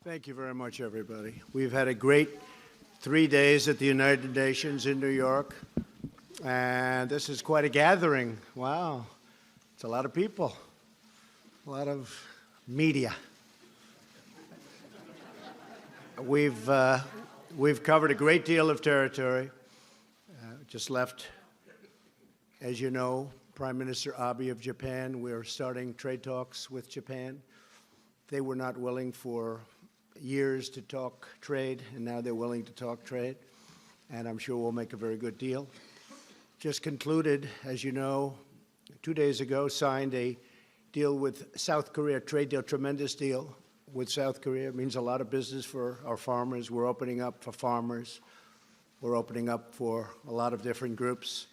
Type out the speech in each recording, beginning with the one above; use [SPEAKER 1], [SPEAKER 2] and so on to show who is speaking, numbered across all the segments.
[SPEAKER 1] Thank you very much, everybody. We've had a great 3 days at the United Nations in New York, and this is quite a gathering. Wow, it's a lot of people, a lot of media. We've covered a great deal of territory. Just left, as you know, Prime Minister Abe of Japan. We're starting trade talks with Japan. They were not willing for years to talk trade, and now they're willing to talk trade, and I'm sure we'll make a very good deal. Just concluded, as you know, 2 days ago, signed a deal with South Korea, trade deal, tremendous deal with South Korea. It means a lot of business for our farmers. We're opening up for farmers. We're opening up for a lot of different groups.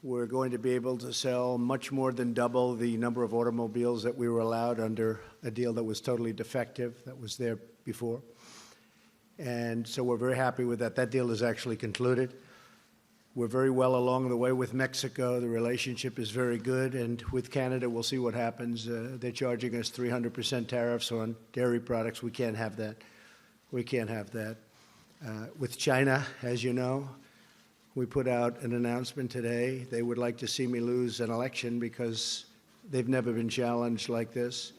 [SPEAKER 1] We're going to be able to sell much more than double the number of automobiles that we were allowed under a deal that was totally defective, that was there before. And so we're very happy with that. That deal is actually concluded. We're very well along the way with Mexico. The relationship is very good. And with Canada, we'll see what happens. They're charging us 300% tariffs on dairy products. We can't have that. We can't have that. With China, as you know, we put out an announcement today. They would like to see me lose an election because they've never been challenged like this.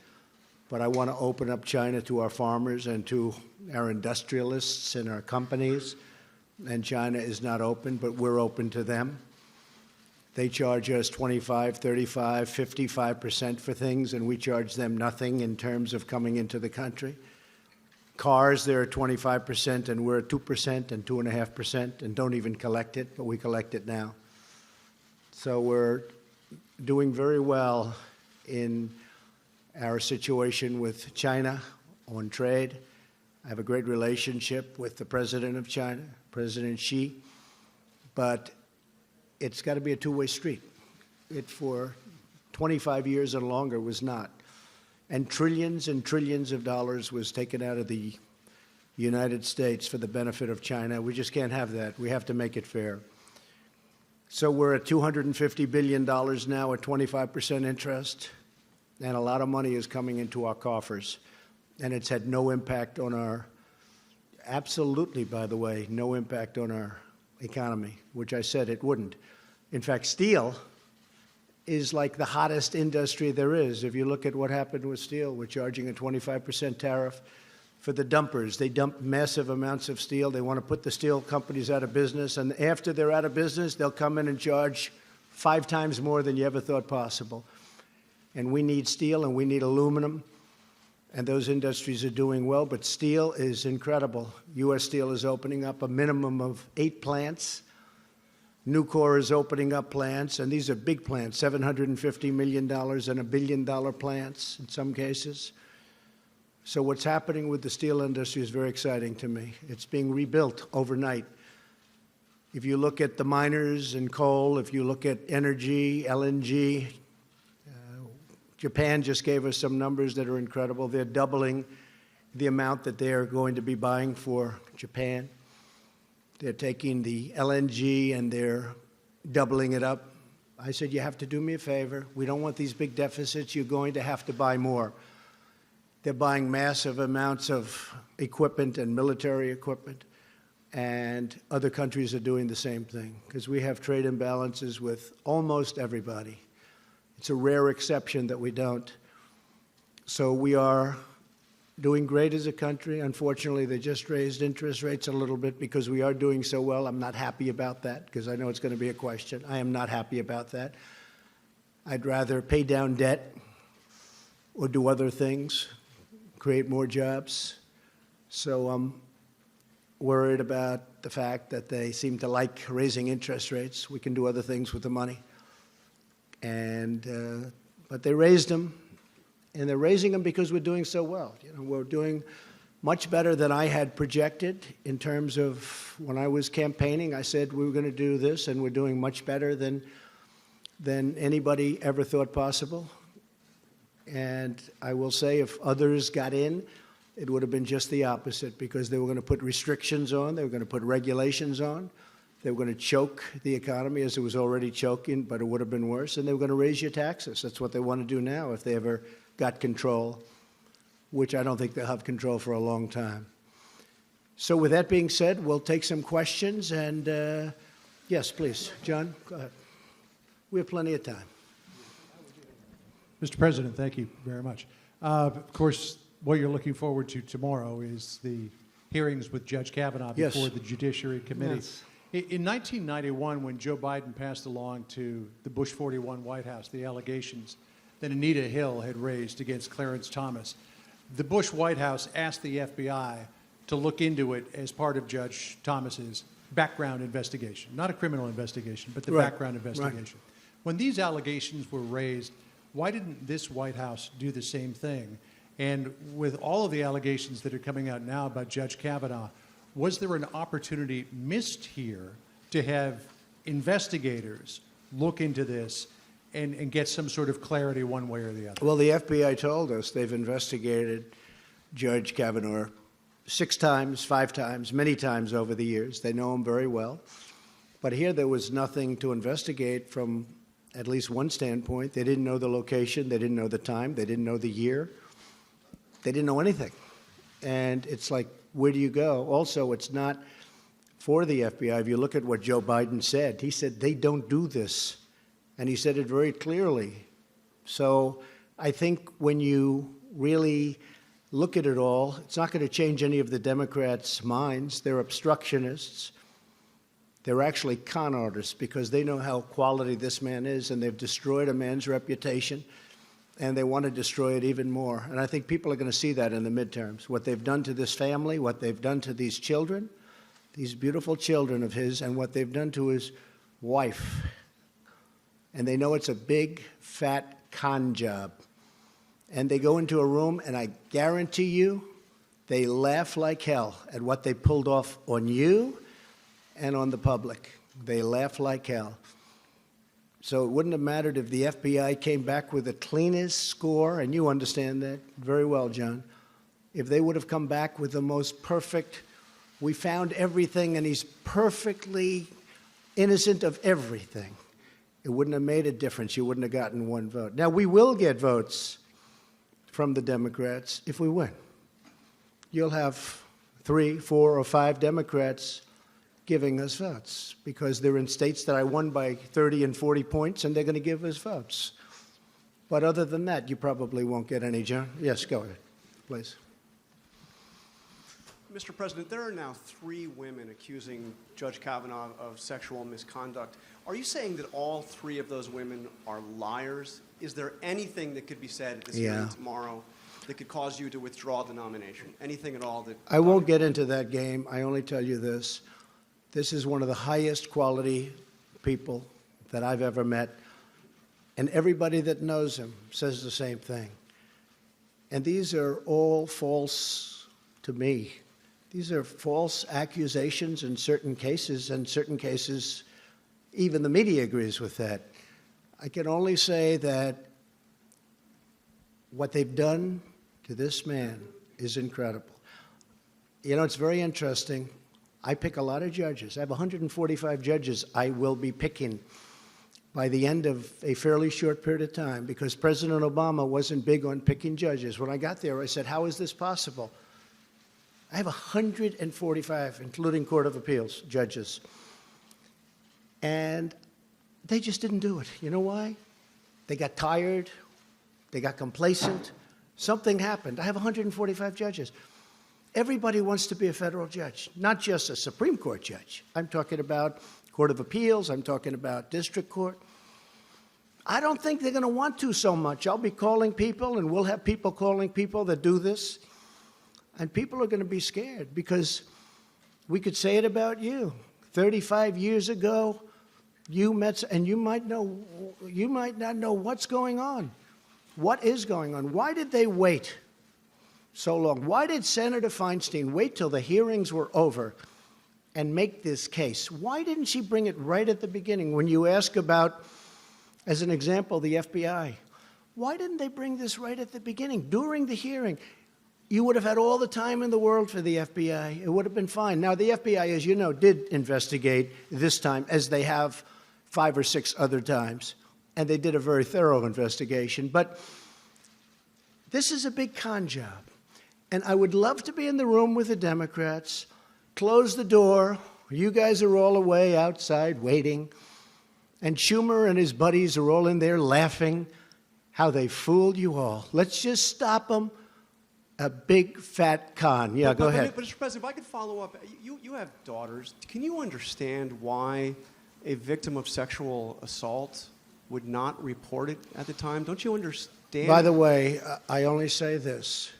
[SPEAKER 1] But I want to open up China to our farmers and to our industrialists and our companies. And China is not open, but we're open to them. They charge us 25, 35, 55% for things, and we charge them nothing in terms of coming into the country. Cars, they're at 25%, and we're at 2% and 2.5%, and don't even collect it, but we collect it now. So we're doing very well in our situation with China on trade. I have a great relationship with the president of China, President Xi, but it's got to be a two-way street. It, for 25 years and longer, was not. And trillions of dollars was taken out of the United States for the benefit of China. We just can't have that. We have to make it fair. So we're at $250 billion now at 25% interest, and a lot of money is coming into our coffers. And it's had no impact on our, absolutely, by the way, no impact on our economy, which I said it wouldn't. In fact, steel is like the hottest industry there is. If you look at what happened with steel, we're charging a 25% tariff for the dumpers. They dump massive amounts of steel. They want to put the steel companies out of business, and after they're out of business, they'll come in and charge 5 times more than you ever thought possible. And we need steel, and we need aluminum, and those industries are doing well, but steel is incredible. U.S. Steel is opening up a minimum of 8 plants. Nucor is opening up plants, and these are big plants, $750 million and $1 billion plants in some cases. So what's happening with the steel industry is very exciting to me. It's being rebuilt overnight. If you look at the miners and coal, if you look at energy, LNG, Japan just gave us some numbers that are incredible. They're doubling the amount that they're going to be buying for Japan. They're taking the LNG and they're doubling it up. I said, you have to do me a favor. We don't want these big deficits. You're going to have to buy more. They're buying massive amounts of equipment and military equipment, and other countries are doing the same thing because we have trade imbalances with almost everybody. It's a rare exception that we don't. So we are doing great as a country. Unfortunately, they just raised interest rates a little bit because we are doing so well. I'm not happy about that because I know it's going to be a question. I am not happy about that. I'd rather pay down debt or do other things, create more jobs. So I'm worried about the fact that they seem to like raising interest rates. We can do other things with the money. But they raised them. And they're raising them because we're doing so well. You know, we're doing much better than I had projected in terms of when I was campaigning. I said we were going to do this, and we're doing much better than anybody ever thought possible. And I will say if others got in, it would have been just the opposite because they were going to put restrictions on, they were going to put regulations on, they were going to choke the economy as it was already choking, but it would have been worse, and they were going to raise your taxes. That's what they want to do now if they ever got control which I don't think they'll have control for a long time. So with that being said, we'll take some questions. And yes, please. John, go ahead. We have plenty of time.
[SPEAKER 2] Mr. President, thank you very much. Of course, what you're looking forward to tomorrow is the hearings with Judge Kavanaugh before
[SPEAKER 1] Yes.
[SPEAKER 2] the Judiciary Committee.
[SPEAKER 1] Yes.
[SPEAKER 2] In 1991, when Joe Biden passed along to the Bush 41 White House the allegations that Anita Hill had raised against Clarence Thomas, the Bush White House asked the FBI to look into it as part of Judge Thomas's background investigation, not a criminal investigation, but the
[SPEAKER 1] Right.
[SPEAKER 2] background investigation. When these allegations were raised, why didn't this White House do the same thing? And with all of the allegations that are coming out now about Judge Kavanaugh, was there an opportunity missed here to have investigators look into this and get some sort of clarity one way or the other?
[SPEAKER 1] Well, the FBI told us they've investigated Judge Kavanaugh 6 times, 5 times, many times over the years. They know him very well. But here there was nothing to investigate from at least one standpoint. They didn't know the location. They didn't know the time. They didn't know the year. They didn't know anything. And it's like, where do you go? Also, it's not for the FBI. If you look at what Joe Biden said, he said they don't do this. And he said it very clearly. So I think when you really look at it all, it's not going to change any of the Democrats' minds. They're obstructionists. They're actually con artists because they know how quality this man is, and they've destroyed a man's reputation, and they want to destroy it even more. And I think people are going to see that in the midterms, what they've done to this family, what they've done to these children, these beautiful children of his, and what they've done to his wife. And they know it's a big, fat con job. And they go into a room, and I guarantee you, they laugh like hell at what they pulled off on you and on the public. They laugh like hell. So it wouldn't have mattered if the FBI came back with the cleanest score, and you understand that very well, John. If they would have come back with the most perfect, we found everything, and he's perfectly innocent of everything, it wouldn't have made a difference. You wouldn't have gotten one vote. Now, we will get votes from the Democrats if we win. You'll have 3, 4, or 5 Democrats giving us votes because they're in states that I won by 30 and 40 points, and they're going to give us votes. But other than that, you probably won't get any, John. Yes, go ahead, please.
[SPEAKER 3] Mr. President, there are now 3 women accusing Judge Kavanaugh of sexual misconduct. Are you saying that all 3 of those women are liars? Is there anything that could be said at this hearing tomorrow that could cause you to withdraw the nomination? Anything at all that...
[SPEAKER 1] I won't get into that game. I only tell you this. This is one of the highest quality people that I've ever met. And everybody that knows him says the same thing. And these are all false to me. These are false accusations in certain cases, and certain cases, even the media agrees with that. I can only say that what they've done to this man is incredible. You know, it's very interesting. I pick a lot of judges. I have 145 judges I will be picking by the end of a fairly short period of time because President Obama wasn't big on picking judges. When I got there, I said, how is this possible? I have 145, including Court of Appeals judges. And they just didn't do it. You know why? They got tired. They got complacent. Something happened. I have 145 judges. Everybody wants to be a federal judge, not just a Supreme Court judge. I'm talking about Court of Appeals. I'm talking about district court. I don't think they're going to want to so much. I'll be calling people, and we'll have people calling people that do this. And people are going to be scared because we could say it about you. 35 years ago, you met, and you might not know what's going on. What is going on? Why did they wait so long? Why did Senator Feinstein wait till the hearings were over and make this case? Why didn't she bring it right at the beginning? When you ask about, as an example, the FBI, why didn't they bring this right at the beginning, during the hearing? You would have had all the time in the world for the FBI. It would have been fine. Now, the FBI, as you know, did investigate this time, as they have 5 or 6 other times, and they did a very thorough investigation. But this is a big con job. And I would love to be in the room with the Democrats, close the door. You guys are all away outside waiting. And Schumer and his buddies are all in there laughing how they fooled you all. Let's just stop them. A big fat con. Yeah, go ahead.
[SPEAKER 3] But, Mr. President, if I could follow up, you have daughters. Can you understand why a victim of sexual assault would not report it at the time? Don't you understand?
[SPEAKER 1] By the way, I only say this.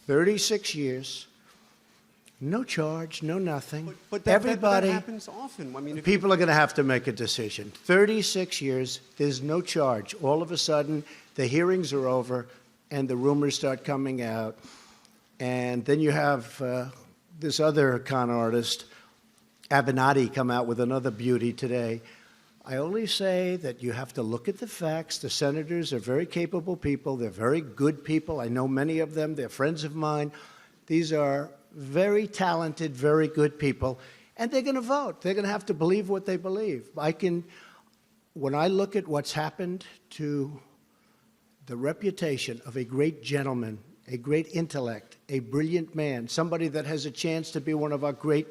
[SPEAKER 1] 36 years, no charge, no nothing.
[SPEAKER 3] But that
[SPEAKER 1] Everybody,
[SPEAKER 3] happens often. I mean,
[SPEAKER 1] people are going to have to make a decision. 36 years, there's no charge. All of a sudden, the hearings are over, and the rumors start coming out. And then you have this other con artist, Avenatti, come out with another beauty today. I only say that you have to look at the facts. The senators are very capable people. They're very good people. I know many of them. They're friends of mine. These are very talented, very good people. And they're going to vote. They're going to have to believe what they believe. When I look at what's happened to the reputation of a great gentleman, a great intellect, a brilliant man, somebody that has a chance to be one of our great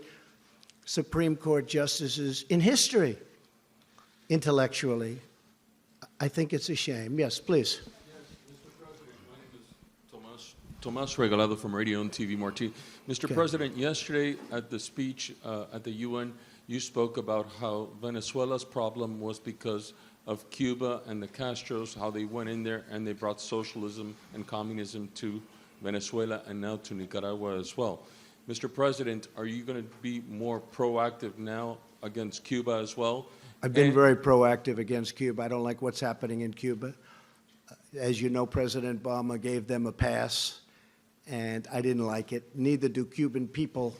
[SPEAKER 1] Supreme Court justices in history, intellectually, I think it's a shame. Yes, please.
[SPEAKER 4] Yes, Mr. President, my name is Tomas Regalado from Radio and TV Marti. Mr. President, yesterday at the speech at the UN, you spoke about how Venezuela's problem was because of Cuba and the Castros, how they went in there and they brought socialism and communism to Venezuela and now to Nicaragua as well. Mr. President, are you going to be more proactive now against Cuba as well?
[SPEAKER 1] I've been very proactive against Cuba. I don't like what's happening in Cuba. As you know, President Obama gave them a pass, and I didn't like it. Neither do Cuban people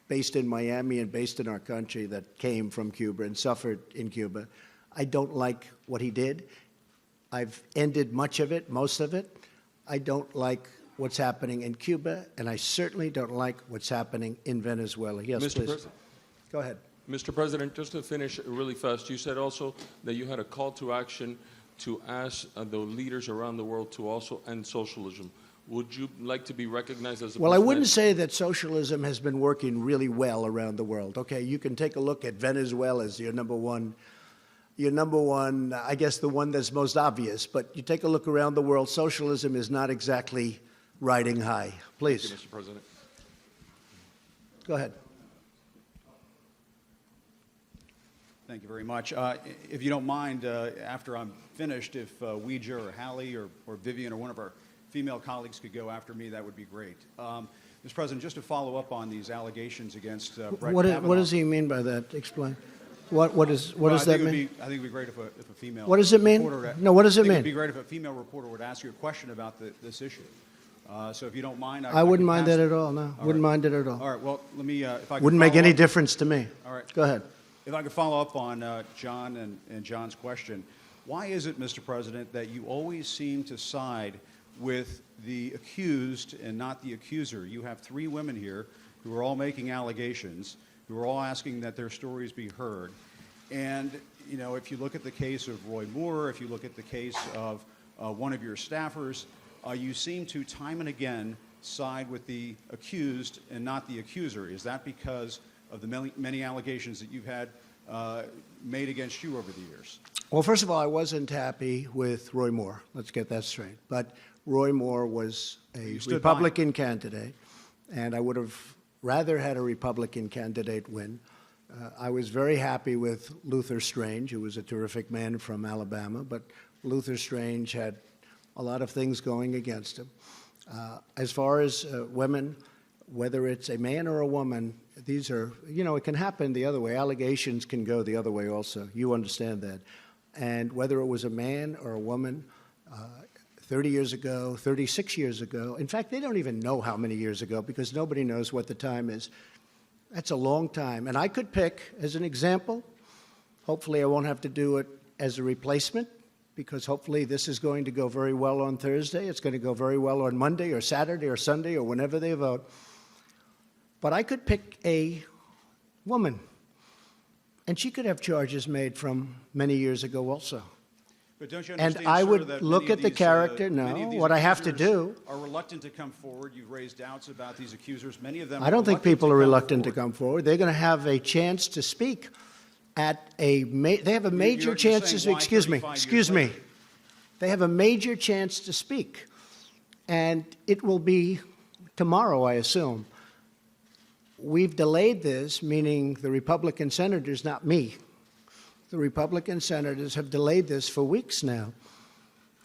[SPEAKER 1] based in Miami and based in our country that came from Cuba and suffered in Cuba. I don't like what he did. I've ended much of it, most of it. I don't like what's happening in Cuba, and I certainly don't like what's happening in Venezuela. Yes,
[SPEAKER 4] Mr.
[SPEAKER 1] please.
[SPEAKER 4] President.
[SPEAKER 1] Go ahead.
[SPEAKER 4] Mr. President, just to finish really fast, you said also that you had a call to action to ask the leaders around the world to also end socialism. Would you like to be recognized as a
[SPEAKER 1] Well, I
[SPEAKER 4] person
[SPEAKER 1] wouldn't
[SPEAKER 4] that-
[SPEAKER 1] say that socialism has been working really well around the world. Okay, you can take a look at Venezuela as your number one, I guess the one that's most obvious. But you take a look around the world, socialism is not exactly riding high. Please,
[SPEAKER 4] Thank you, Mr. President.
[SPEAKER 1] go ahead.
[SPEAKER 5] Thank you very much. If you don't mind, after I'm finished, if Ouija or Hallie or Vivian or one of our female colleagues could go after me, that would be great. Mr. President, just to follow up on these allegations against Brett Kavanaugh.
[SPEAKER 1] What does he mean by that? Explain. What does that mean?
[SPEAKER 5] I think it would be great if a female
[SPEAKER 1] What does it mean?
[SPEAKER 5] reporter
[SPEAKER 1] No, what does it
[SPEAKER 5] I think
[SPEAKER 1] mean?
[SPEAKER 5] It would be great if a female reporter would ask you a question about this issue. So if you don't mind,
[SPEAKER 1] I wouldn't
[SPEAKER 5] could
[SPEAKER 1] mind
[SPEAKER 5] pass
[SPEAKER 1] that
[SPEAKER 5] it.
[SPEAKER 1] at all, no.
[SPEAKER 5] All
[SPEAKER 1] Wouldn't
[SPEAKER 5] right.
[SPEAKER 1] mind it at all.
[SPEAKER 5] All right, well, let me, if I could
[SPEAKER 1] Wouldn't make
[SPEAKER 5] follow
[SPEAKER 1] any
[SPEAKER 5] up.
[SPEAKER 1] difference to me.
[SPEAKER 5] All right.
[SPEAKER 1] Go ahead.
[SPEAKER 5] If I could follow up on John and John's question, why is it, Mr. President, that you always seem to side with the accused and not the accuser? You have three women here who are all making allegations, who are all asking that their stories be heard. And, you know, if you look at the case of Roy Moore, if you look at the case of one of your staffers, you seem to time and again side with the accused and not the accuser. Is that because of the many allegations that you've had made against you over the years?
[SPEAKER 1] Well, first of all, I wasn't happy with Roy Moore. Let's get that straight. But Roy Moore was a
[SPEAKER 5] You stood by him.
[SPEAKER 1] Republican candidate, and I would have rather had a Republican candidate win. I was very happy with Luther Strange, who was a terrific man from Alabama, but Luther Strange had a lot of things going against him. As far as women, whether it's a man or a woman, these are, you know, it can happen the other way. Allegations can go the other way also. You understand that. And whether it was a man or a woman, 30 years ago, 36 years ago, in fact, they don't even know how many years ago because nobody knows what the time is. That's a long time. And I could pick, as an example, hopefully I won't have to do it as a replacement, because hopefully this is going to go very well on Thursday. It's going to go very well on Monday or Saturday or Sunday or whenever they vote. But I could pick a woman, and she could have charges made from many years ago also.
[SPEAKER 5] But don't you
[SPEAKER 1] And
[SPEAKER 5] understand,
[SPEAKER 1] I
[SPEAKER 5] sir,
[SPEAKER 1] would
[SPEAKER 5] that
[SPEAKER 1] look
[SPEAKER 5] many
[SPEAKER 1] at
[SPEAKER 5] of
[SPEAKER 1] the
[SPEAKER 5] these,
[SPEAKER 1] character.
[SPEAKER 5] many
[SPEAKER 1] No,
[SPEAKER 5] of these
[SPEAKER 1] what I have to
[SPEAKER 5] accusers
[SPEAKER 1] do.
[SPEAKER 5] are reluctant to come forward. You've raised doubts about these accusers. Many of them
[SPEAKER 1] I don't think people are reluctant to
[SPEAKER 5] forward.
[SPEAKER 1] come forward. They're going to have a chance to speak at they have a major
[SPEAKER 5] you're
[SPEAKER 1] chance to
[SPEAKER 5] saying
[SPEAKER 1] speak.
[SPEAKER 5] why
[SPEAKER 1] Excuse me.
[SPEAKER 5] 35 years
[SPEAKER 1] Excuse me.
[SPEAKER 5] later?
[SPEAKER 1] They have a major chance to speak. And it will be tomorrow, I assume. We've delayed this, meaning the Republican senators, not me. The Republican senators have delayed this for weeks now.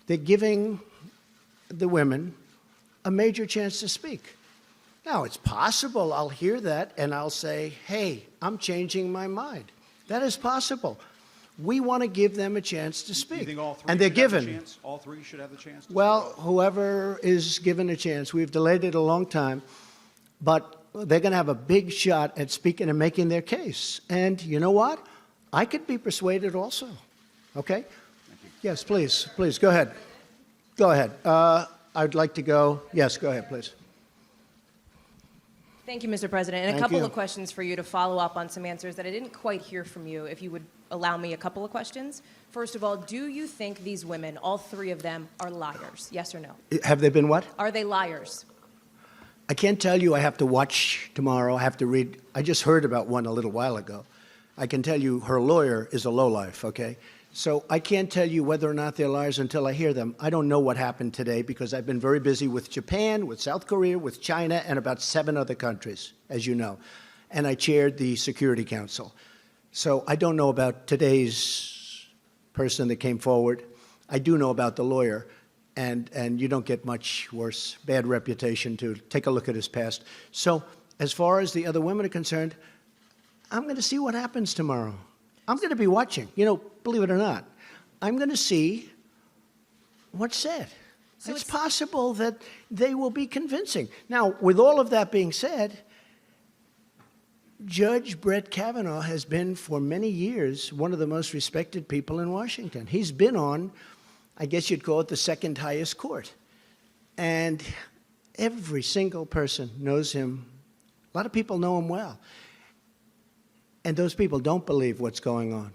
[SPEAKER 1] They're giving the women a major chance to speak. Now, it's possible I'll hear that and I'll say, hey, I'm changing my mind. That is possible. We want to give them a chance to
[SPEAKER 5] You
[SPEAKER 1] speak.
[SPEAKER 5] think all three
[SPEAKER 1] And they're
[SPEAKER 5] should have the
[SPEAKER 1] given.
[SPEAKER 5] chance? All three should have the chance? to
[SPEAKER 1] Well, whoever is given a chance, we've delayed it a long time, but they're going to have a big shot at speaking and making their case. And you know what? I could be persuaded also. Okay? Yes, please. Please, go ahead. Go ahead. I'd like to go. Yes, go ahead, please.
[SPEAKER 6] Thank you, Mr. President. And a
[SPEAKER 1] Thank
[SPEAKER 6] couple
[SPEAKER 1] you.
[SPEAKER 6] of questions for you to follow up on some answers that I didn't quite hear from you, if you would allow me a couple of questions. First of all, do you think these women, all three of them, are liars? Yes or no?
[SPEAKER 1] Have they been what?
[SPEAKER 6] Are they liars?
[SPEAKER 1] I can't tell you. I have to watch tomorrow. I have to read. I just heard about one a little while ago. I can tell you her lawyer is a lowlife, okay? So I can't tell you whether or not they're liars until I hear them. I don't know what happened today because I've been very busy with Japan, with South Korea, with China, and about 7 other countries, as you know. And I chaired the Security Council. So I don't know about today's person that came forward. I do know about the lawyer. And you don't get much worse, bad reputation to take a look at his past. So as far as the other women are concerned, I'm going to see what happens tomorrow. I'm going to be watching. You know, believe it or not, I'm going to see what's said.
[SPEAKER 6] So
[SPEAKER 1] It's
[SPEAKER 6] it's-
[SPEAKER 1] possible that they will be convincing. Now, with all of that being said, Judge Brett Kavanaugh has been for many years one of the most respected people in Washington. He's been on, I guess you'd call it, the second highest court. And every single person knows him. A lot of people know him well. And those people don't believe what's going on.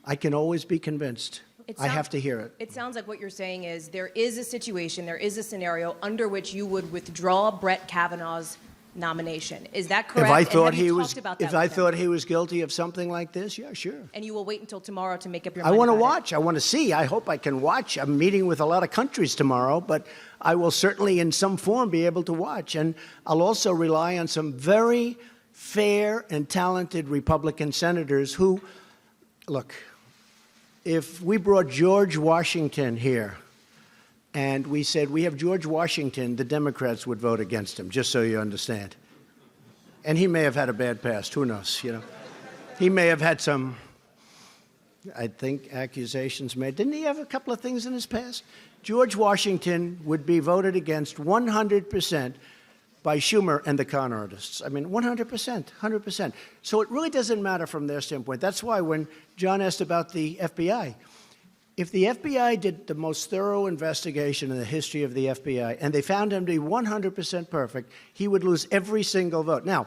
[SPEAKER 1] I can always be convinced. I have to hear it.
[SPEAKER 6] It sounds like what you're saying is there is a situation, there is a scenario under which you would withdraw Brett Kavanaugh's nomination. Is that correct?
[SPEAKER 1] If I
[SPEAKER 6] And
[SPEAKER 1] thought
[SPEAKER 6] have you
[SPEAKER 1] he
[SPEAKER 6] talked
[SPEAKER 1] was,
[SPEAKER 6] about that
[SPEAKER 1] if I
[SPEAKER 6] with him?
[SPEAKER 1] thought he was guilty of something like this, yeah, sure.
[SPEAKER 6] And you will wait until tomorrow to make up your
[SPEAKER 1] I
[SPEAKER 6] mind
[SPEAKER 1] want to
[SPEAKER 6] about it?
[SPEAKER 1] watch. I want to see. I hope I can watch. I'm meeting with a lot of countries tomorrow, but I will certainly in some form be able to watch. And I'll also rely on some very fair and talented Republican senators who, look, if we brought George Washington here and we said we have George Washington, the Democrats would vote against him, just so you understand. And he may have had a bad past. Who knows, you know? He may have had some, I think, accusations made. Didn't he have a couple of things in his past? George Washington would be voted against 100% by Schumer and the con artists. I mean, 100%, 100%. So it really doesn't matter from their standpoint. That's why when John asked about the FBI, if the FBI did the most thorough investigation in the history of the FBI and they found him to be 100% perfect, he would lose every single vote. Now,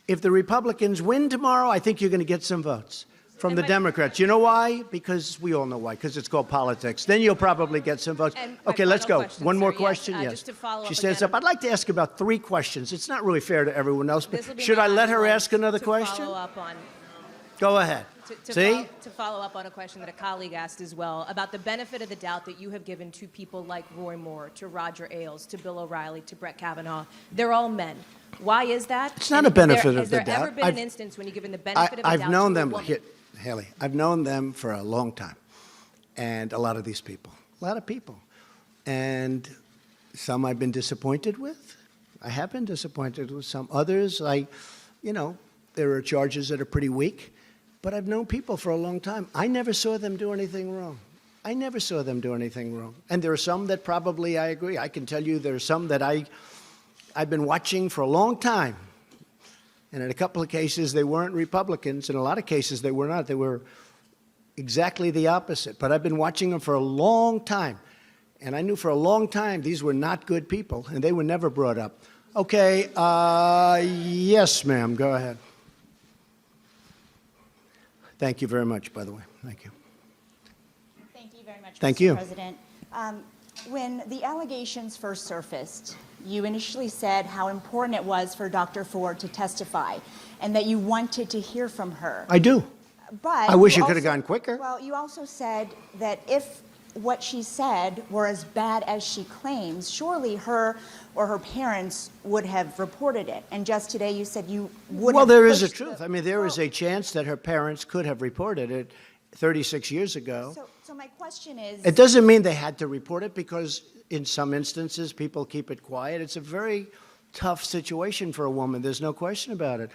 [SPEAKER 1] if the Republicans win tomorrow, I think you're going to get some votes from
[SPEAKER 6] And
[SPEAKER 1] the
[SPEAKER 6] my-
[SPEAKER 1] Democrats. You know why? Because we all know why, because it's called politics. Then you'll probably get some votes.
[SPEAKER 6] And my
[SPEAKER 1] Okay, let's
[SPEAKER 6] final
[SPEAKER 1] go.
[SPEAKER 6] question,
[SPEAKER 1] One more
[SPEAKER 6] sir, yes,
[SPEAKER 1] question? Yes.
[SPEAKER 6] just to follow
[SPEAKER 1] She
[SPEAKER 6] up
[SPEAKER 1] stands
[SPEAKER 6] again
[SPEAKER 1] up. I'd like to ask about 3 questions. It's not really fair to everyone else, but
[SPEAKER 6] This will be
[SPEAKER 1] should
[SPEAKER 6] my
[SPEAKER 1] I let
[SPEAKER 6] last
[SPEAKER 1] her
[SPEAKER 6] one
[SPEAKER 1] ask another
[SPEAKER 6] to
[SPEAKER 1] question?
[SPEAKER 6] Follow up on,
[SPEAKER 1] Go ahead. See?
[SPEAKER 6] to follow up on a question that a colleague asked as well about the benefit of the doubt that you have given to people like Roy Moore, to Roger Ailes, to Bill O'Reilly, to Brett Kavanaugh. They're all men. Why is that?
[SPEAKER 1] It's not
[SPEAKER 6] And
[SPEAKER 1] a benefit of
[SPEAKER 6] Has
[SPEAKER 1] the
[SPEAKER 6] there ever
[SPEAKER 1] doubt.
[SPEAKER 6] been
[SPEAKER 1] I've-
[SPEAKER 6] an instance when you've given the benefit of the doubt
[SPEAKER 1] I've known
[SPEAKER 6] to a
[SPEAKER 1] them,
[SPEAKER 6] woman?
[SPEAKER 1] Haley, I've known them for a long time. And a lot of these people, a lot of people. And some I've been disappointed with. I have been disappointed with some. Others, there are charges that are pretty weak. But I've known people for a long time. I never saw them do anything wrong. I never saw them do anything wrong. And there are some that probably I agree. I can tell you there are some that I've been watching for a long time. And in a couple of cases, they weren't Republicans. In a lot of cases, they were not. They were exactly the opposite. But I've been watching them for a long time. And I knew for a long time these were not good people, and they were never brought up. Okay, yes, ma'am, go ahead. Thank you very much, by the way. Thank you.
[SPEAKER 7] Thank you very much,
[SPEAKER 1] Thank
[SPEAKER 7] Mr.
[SPEAKER 1] you.
[SPEAKER 7] President. When the allegations first surfaced, you initially said how important it was for Dr. Ford to testify and that you wanted to hear from her.
[SPEAKER 1] I do.
[SPEAKER 7] But
[SPEAKER 1] I wish
[SPEAKER 7] you
[SPEAKER 1] it could have
[SPEAKER 7] also-
[SPEAKER 1] gone quicker.
[SPEAKER 7] Well, you also said that if what she said were as bad as she claims, surely her or her parents would have reported it. And just today you said you would
[SPEAKER 1] Well,
[SPEAKER 7] have
[SPEAKER 1] there is a
[SPEAKER 7] pushed
[SPEAKER 1] truth.
[SPEAKER 7] the-
[SPEAKER 1] I mean, there is
[SPEAKER 7] Well,
[SPEAKER 1] a chance that her parents could have reported it 36 years ago.
[SPEAKER 7] So my question is,
[SPEAKER 1] It doesn't mean they had to report it because in some instances people keep it quiet. It's a very tough situation for a woman. There's no question about it.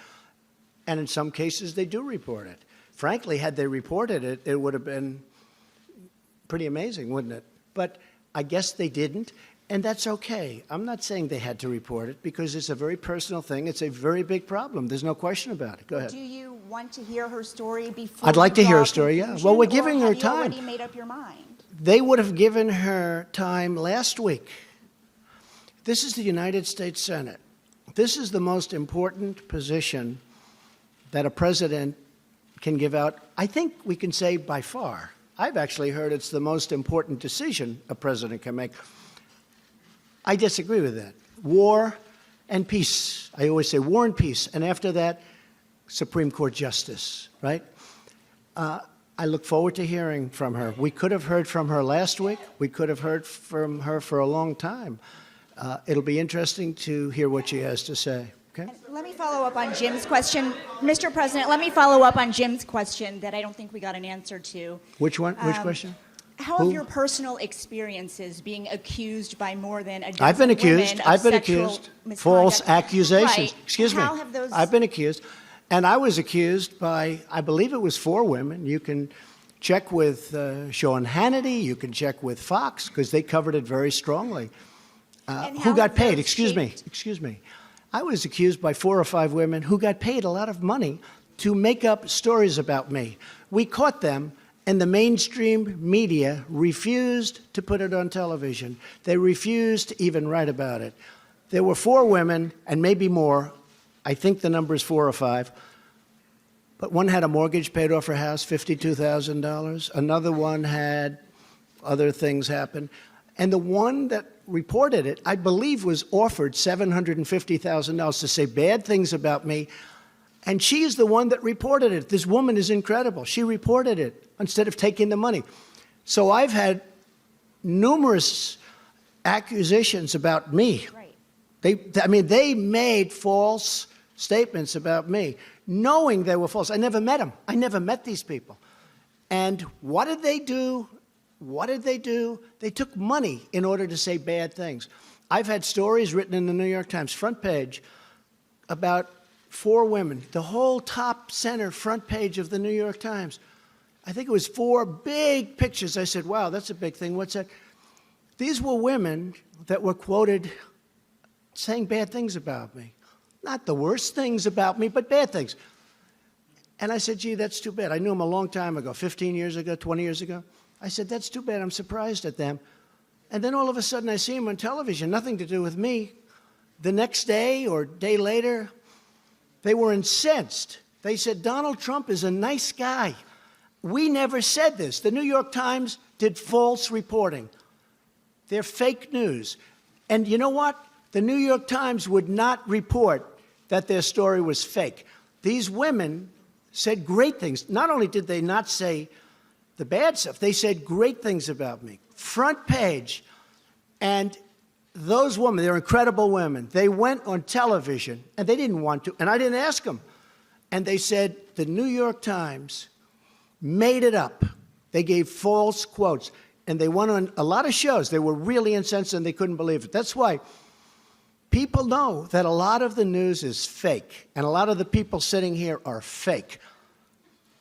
[SPEAKER 1] And in some cases they do report it. Frankly, had they reported it, it would have been pretty amazing, wouldn't it? But I guess they didn't, and that's okay. I'm not saying they had to report it because it's a very personal thing. It's a very big problem. There's no question about it. Go ahead.
[SPEAKER 7] do you want to hear her story before
[SPEAKER 1] I'd like
[SPEAKER 7] you
[SPEAKER 1] to hear
[SPEAKER 7] draw
[SPEAKER 1] her
[SPEAKER 7] a
[SPEAKER 1] story, yeah.
[SPEAKER 7] conclusion,
[SPEAKER 1] Well, we're
[SPEAKER 7] or
[SPEAKER 1] giving her
[SPEAKER 7] have you
[SPEAKER 1] time.
[SPEAKER 7] already made up your mind?
[SPEAKER 1] They would have given her time last week. This is the United States Senate. This is the most important position that a president can give out, I think we can say by far. I've actually heard it's the most important decision a president can make. I disagree with that. War and peace. I always say war and peace. And after that, Supreme Court justice, right? I look forward to hearing from her. We could have heard from her last week. We could have heard from her for a long time. It'll be interesting to hear what she has to say. Okay?
[SPEAKER 7] And let me follow up on Jim's question. Mr. President, let me follow up on Jim's question that I don't think we got an answer to.
[SPEAKER 1] Which one? Which question?
[SPEAKER 7] How
[SPEAKER 1] Who?
[SPEAKER 7] have your personal experiences being accused by more than a dozen
[SPEAKER 1] I've been accused.
[SPEAKER 7] women of
[SPEAKER 1] I've been
[SPEAKER 7] sexual
[SPEAKER 1] accused.
[SPEAKER 7] misconduct?
[SPEAKER 1] False accusations.
[SPEAKER 7] Right.
[SPEAKER 1] Excuse me.
[SPEAKER 7] How have those?
[SPEAKER 1] I've been accused. And I was accused by, I believe it was 4 women. You can check with Sean Hannity. You can check with Fox because they covered it very strongly.
[SPEAKER 7] And
[SPEAKER 1] Who
[SPEAKER 7] how
[SPEAKER 1] got
[SPEAKER 7] have
[SPEAKER 1] paid?
[SPEAKER 7] those
[SPEAKER 1] Excuse me.
[SPEAKER 7] shaped-
[SPEAKER 1] Excuse me. I was accused by 4 or 5 women who got paid a lot of money to make up stories about me. We caught them, and the mainstream media refused to put it on television. They refused to even write about it. There were 4 women, and maybe more. I think the number is 4 or 5. But one had a mortgage paid off her house, $52,000. Another one had other things happen. And the one that reported it, I believe, was offered $750,000 to say bad things about me. And she's the one that reported it. This woman is incredible. She reported it instead of taking the money. So I've had numerous accusations about me.
[SPEAKER 7] Right.
[SPEAKER 1] They made false statements about me, knowing they were false. I never met them. I never met these people. And what did they do? What did they do? They took money in order to say bad things. I've had stories written in the New York Times front page about 4 women, the whole top center front page of the New York Times. I think it was 4 big pictures. I said, wow, that's a big thing. What's that? These were women that were quoted saying bad things about me. Not the worst things about me, but bad things. And I said, gee, that's too bad. I knew them a long time ago, 15 years ago, 20 years ago. I said, that's too bad. I'm surprised at them. And then all of a sudden I see them on television, nothing to do with me. The next day or day later, they were incensed. They said, Donald Trump is a nice guy. We never said this. The New York Times did false reporting. They're fake news. And you know what? The New York Times would not report that their story was fake. These women said great things. Not only did they not say the bad stuff, they said great things about me. Front page. And those women, they're incredible women. They went on television, and they didn't want to, and I didn't ask them. And they said the New York Times made it up. They gave false quotes. And they went on a lot of shows. They were really incensed, and they couldn't believe it. That's why people know that a lot of the news is fake, and a lot of the people sitting here are fake.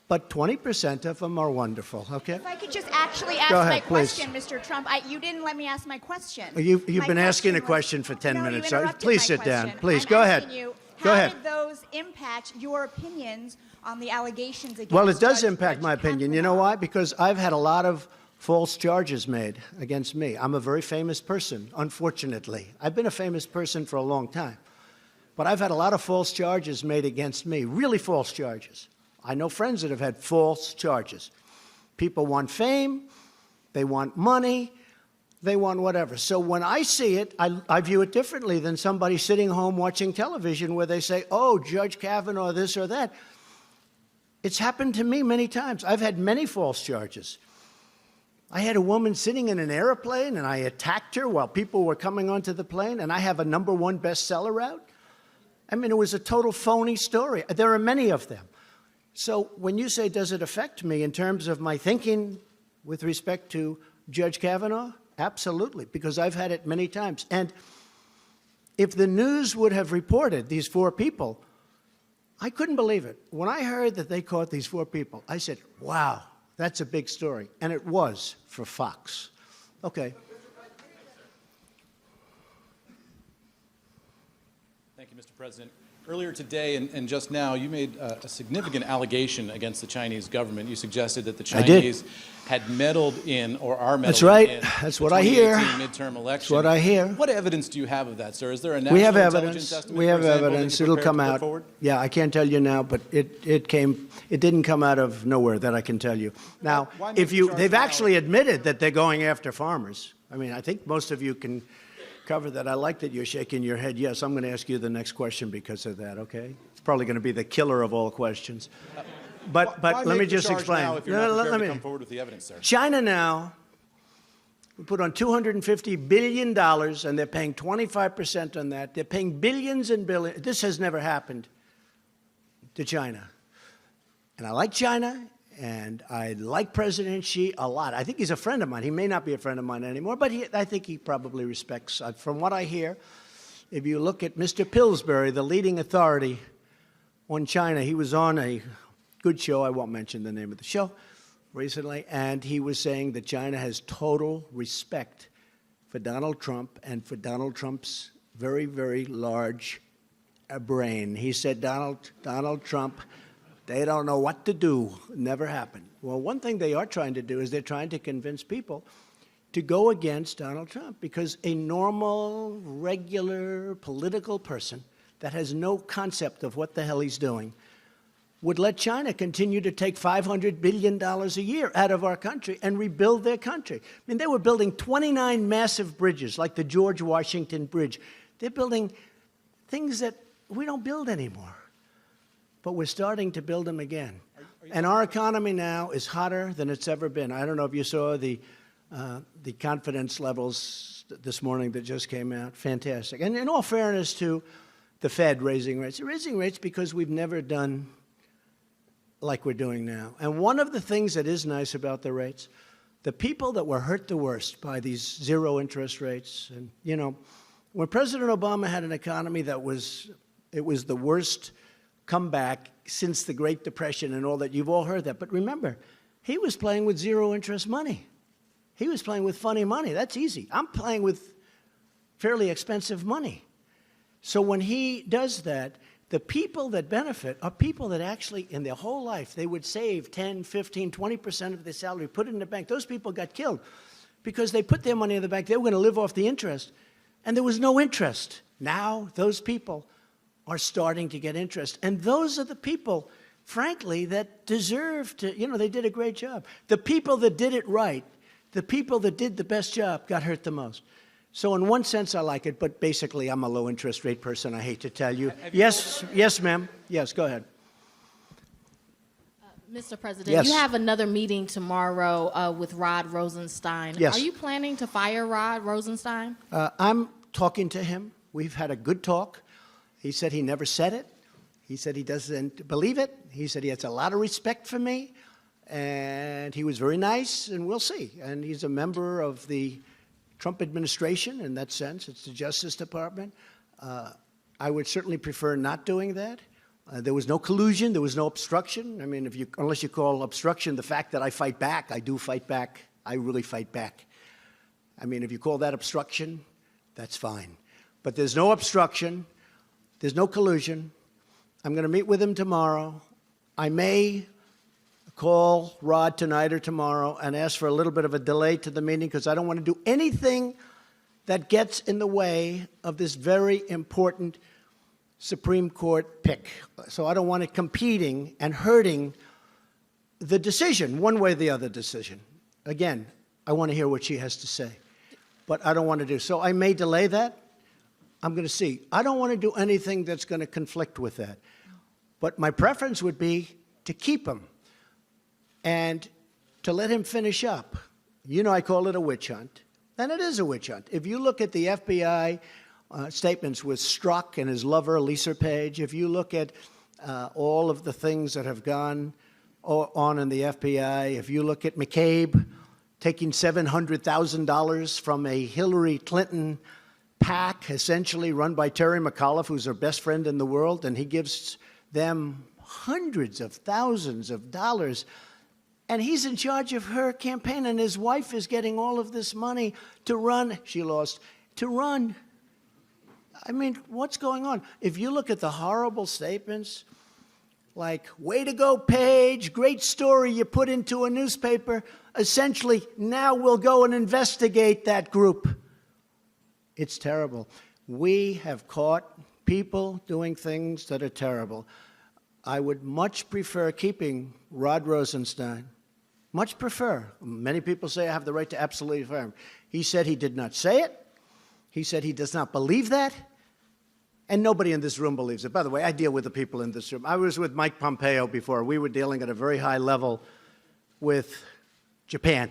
[SPEAKER 1] But 20% of them are wonderful, okay?
[SPEAKER 7] If I could just actually ask
[SPEAKER 1] Go ahead,
[SPEAKER 7] my
[SPEAKER 1] please.
[SPEAKER 7] question, Mr. Trump. You didn't let me ask my question.
[SPEAKER 1] You've
[SPEAKER 7] My
[SPEAKER 1] been asking a
[SPEAKER 7] was-
[SPEAKER 1] question for 10
[SPEAKER 7] No, you
[SPEAKER 1] minutes. So
[SPEAKER 7] interrupted
[SPEAKER 1] please
[SPEAKER 7] my
[SPEAKER 1] sit down.
[SPEAKER 7] question.
[SPEAKER 1] Please,
[SPEAKER 7] I'm
[SPEAKER 1] go ahead.
[SPEAKER 7] asking you,
[SPEAKER 1] Go ahead.
[SPEAKER 7] How did those impact your opinions on the allegations against
[SPEAKER 1] Well, it does
[SPEAKER 7] Judge
[SPEAKER 1] impact my opinion. You know
[SPEAKER 7] Kavanaugh?
[SPEAKER 1] why? Because I've had a lot of false charges made against me. I'm a very famous person, unfortunately. I've been a famous person for a long time. But I've had a lot of false charges made against me, really false charges. I know friends that have had false charges. People want fame. They want money. They want whatever. So when I see it, I view it differently than somebody sitting home watching television where they say, oh, Judge Kavanaugh, this or that. It's happened to me many times. I've had many false charges. I had a woman sitting in an airplane, and I attacked her while people were coming onto the plane, and I have a #1 bestseller out. I mean, it was a total phony story. There are many of them. So when you say, does it affect me in terms of my thinking with respect to Judge Kavanaugh? Absolutely, because I've had it many times. And if the news would have reported these 4 people, I couldn't believe it. When I heard that they caught these 4 people, I said, wow, that's a big story. And it was for Fox. Okay.
[SPEAKER 8] Thank you, Mr. President. Earlier today and just now, you made a significant allegation against the Chinese government. You suggested that the Chinese had meddled in or are meddling
[SPEAKER 1] That's right.
[SPEAKER 8] in
[SPEAKER 1] That's
[SPEAKER 8] the
[SPEAKER 1] what I hear.
[SPEAKER 8] 2018 midterm election.
[SPEAKER 1] That's what I hear.
[SPEAKER 8] What evidence do you have of that, sir? Is there a national
[SPEAKER 1] We have
[SPEAKER 8] intelligence
[SPEAKER 1] evidence.
[SPEAKER 8] estimate,
[SPEAKER 1] We
[SPEAKER 8] for
[SPEAKER 1] have
[SPEAKER 8] example, that
[SPEAKER 1] evidence.
[SPEAKER 8] you're
[SPEAKER 1] It'll
[SPEAKER 8] prepared
[SPEAKER 1] come
[SPEAKER 8] to put
[SPEAKER 1] out.
[SPEAKER 8] forward?
[SPEAKER 1] Yeah, I can't tell you now, but it didn't come out of nowhere that I can tell you. Now,
[SPEAKER 5] Why make
[SPEAKER 1] if
[SPEAKER 5] the
[SPEAKER 1] you,
[SPEAKER 5] charge
[SPEAKER 1] they've
[SPEAKER 5] now?
[SPEAKER 1] actually admitted that they're going after farmers. I mean, I think most of you can cover that. I like that you're shaking your head. Yes, I'm going to ask you the next question because of that, okay? It's probably going to be the killer of all questions. But
[SPEAKER 5] Why
[SPEAKER 1] let
[SPEAKER 5] make
[SPEAKER 1] me
[SPEAKER 5] the
[SPEAKER 1] just
[SPEAKER 5] charge
[SPEAKER 1] explain.
[SPEAKER 5] now if you're not prepared to come forward with the evidence, sir?
[SPEAKER 1] China now, we put on $250 billion, and they're paying 25% on that. They're paying billions and billions. This has never happened to China. And I like China, and I like President Xi a lot. I think he's a friend of mine. He may not be a friend of mine anymore, but I think he probably respects. From what I hear, if you look at Mr. Pillsbury, the leading authority on China, he was on a good show. I won't mention the name of the show recently, and he was saying that China has total respect for Donald Trump and for Donald Trump's very, very large brain. He said, Donald Trump, they don't know what to do. Never happened. Well, one thing they are trying to do is they're trying to convince people to go against Donald Trump because a normal, regular political person that has no concept of what the hell he's doing would let China continue to take $500 billion a year out of our country and rebuild their country. I mean, they were building 29 massive bridges, like the George Washington Bridge. They're building things that we don't build anymore, but we're starting to build them again. And our economy now is hotter than it's ever been. I don't know if you saw the confidence levels this morning that just came out. Fantastic. And in all fairness to the Fed raising rates, they're raising rates because we've never done like we're doing now. And one of the things that is nice about the rates, the people that were hurt the worst by these zero interest rates, and you know, when President Obama had an economy that was the worst comeback since the Great Depression and all that, you've all heard that. But remember, he was playing with zero interest money. He was playing with funny money. That's easy. I'm playing with fairly expensive money. So when he does that, the people that benefit are people that actually, in their whole life, they would save 10, 15, 20% of their salary, put it in the bank. Those people got killed because they put their money in the bank. They were going to live off the interest, and there was no interest. Now those people are starting to get interest. And those are the people, frankly, that deserve to, you know, they did a great job. The people that did it right, the people that did the best job got hurt the most. So in one sense, I like it, but basically, I'm a low-interest rate person, I hate to tell you. Yes, ma'am. Yes, go ahead.
[SPEAKER 9] Mr. President,
[SPEAKER 1] Yes.
[SPEAKER 9] you have another meeting tomorrow with Rod Rosenstein.
[SPEAKER 1] Yes.
[SPEAKER 9] Are you planning to fire Rod Rosenstein?
[SPEAKER 1] I'm talking to him. We've had a good talk. He said he never said it. He said he doesn't believe it. He said he has a lot of respect for me, and he was very nice, and we'll see. And he's a member of the Trump administration in that sense. It's the Justice Department. I would certainly prefer not doing that. There was no collusion. There was no obstruction. I mean, unless you call obstruction the fact that I fight back, I do fight back. I really fight back. I mean, if you call that obstruction, that's fine. But there's no obstruction. There's no collusion. I'm going to meet with him tomorrow. I may call Rod tonight or tomorrow and ask for a little bit of a delay to the meeting because I don't want to do anything that gets in the way of this very important Supreme Court pick. So I don't want it competing and hurting the decision, one way or the other decision. Again, I want to hear what she has to say. But I don't want to do so. I may delay that. I'm going to see. I don't want to do anything that's going to conflict with that. But my preference would be to keep him and to let him finish up. You know, I call it a witch hunt, and it is a witch hunt. If you look at the FBI statements with Strzok and his lover, Lisa Page, if you look at all of the things that have gone on in the FBI, if you look at McCabe taking $700,000 from a Hillary Clinton PAC, essentially run by Terry McAuliffe, who's her best friend in the world, and he gives them hundreds of thousands of dollars. And he's in charge of her campaign, and his wife is getting all of this money to run. She lost. To run. I mean, what's going on? If you look at the horrible statements, like, way to go, Page, great story you put into a newspaper, essentially, now we'll go and investigate that group. It's terrible. We have caught people doing things that are terrible. I would much prefer keeping Rod Rosenstein. Much prefer. Many people say I have the right to absolutely fire him. He said he did not say it. He said he does not believe that. And nobody in this room believes it. By the way, I deal with the people in this room. I was with Mike Pompeo before. We were dealing at a very high level with Japan.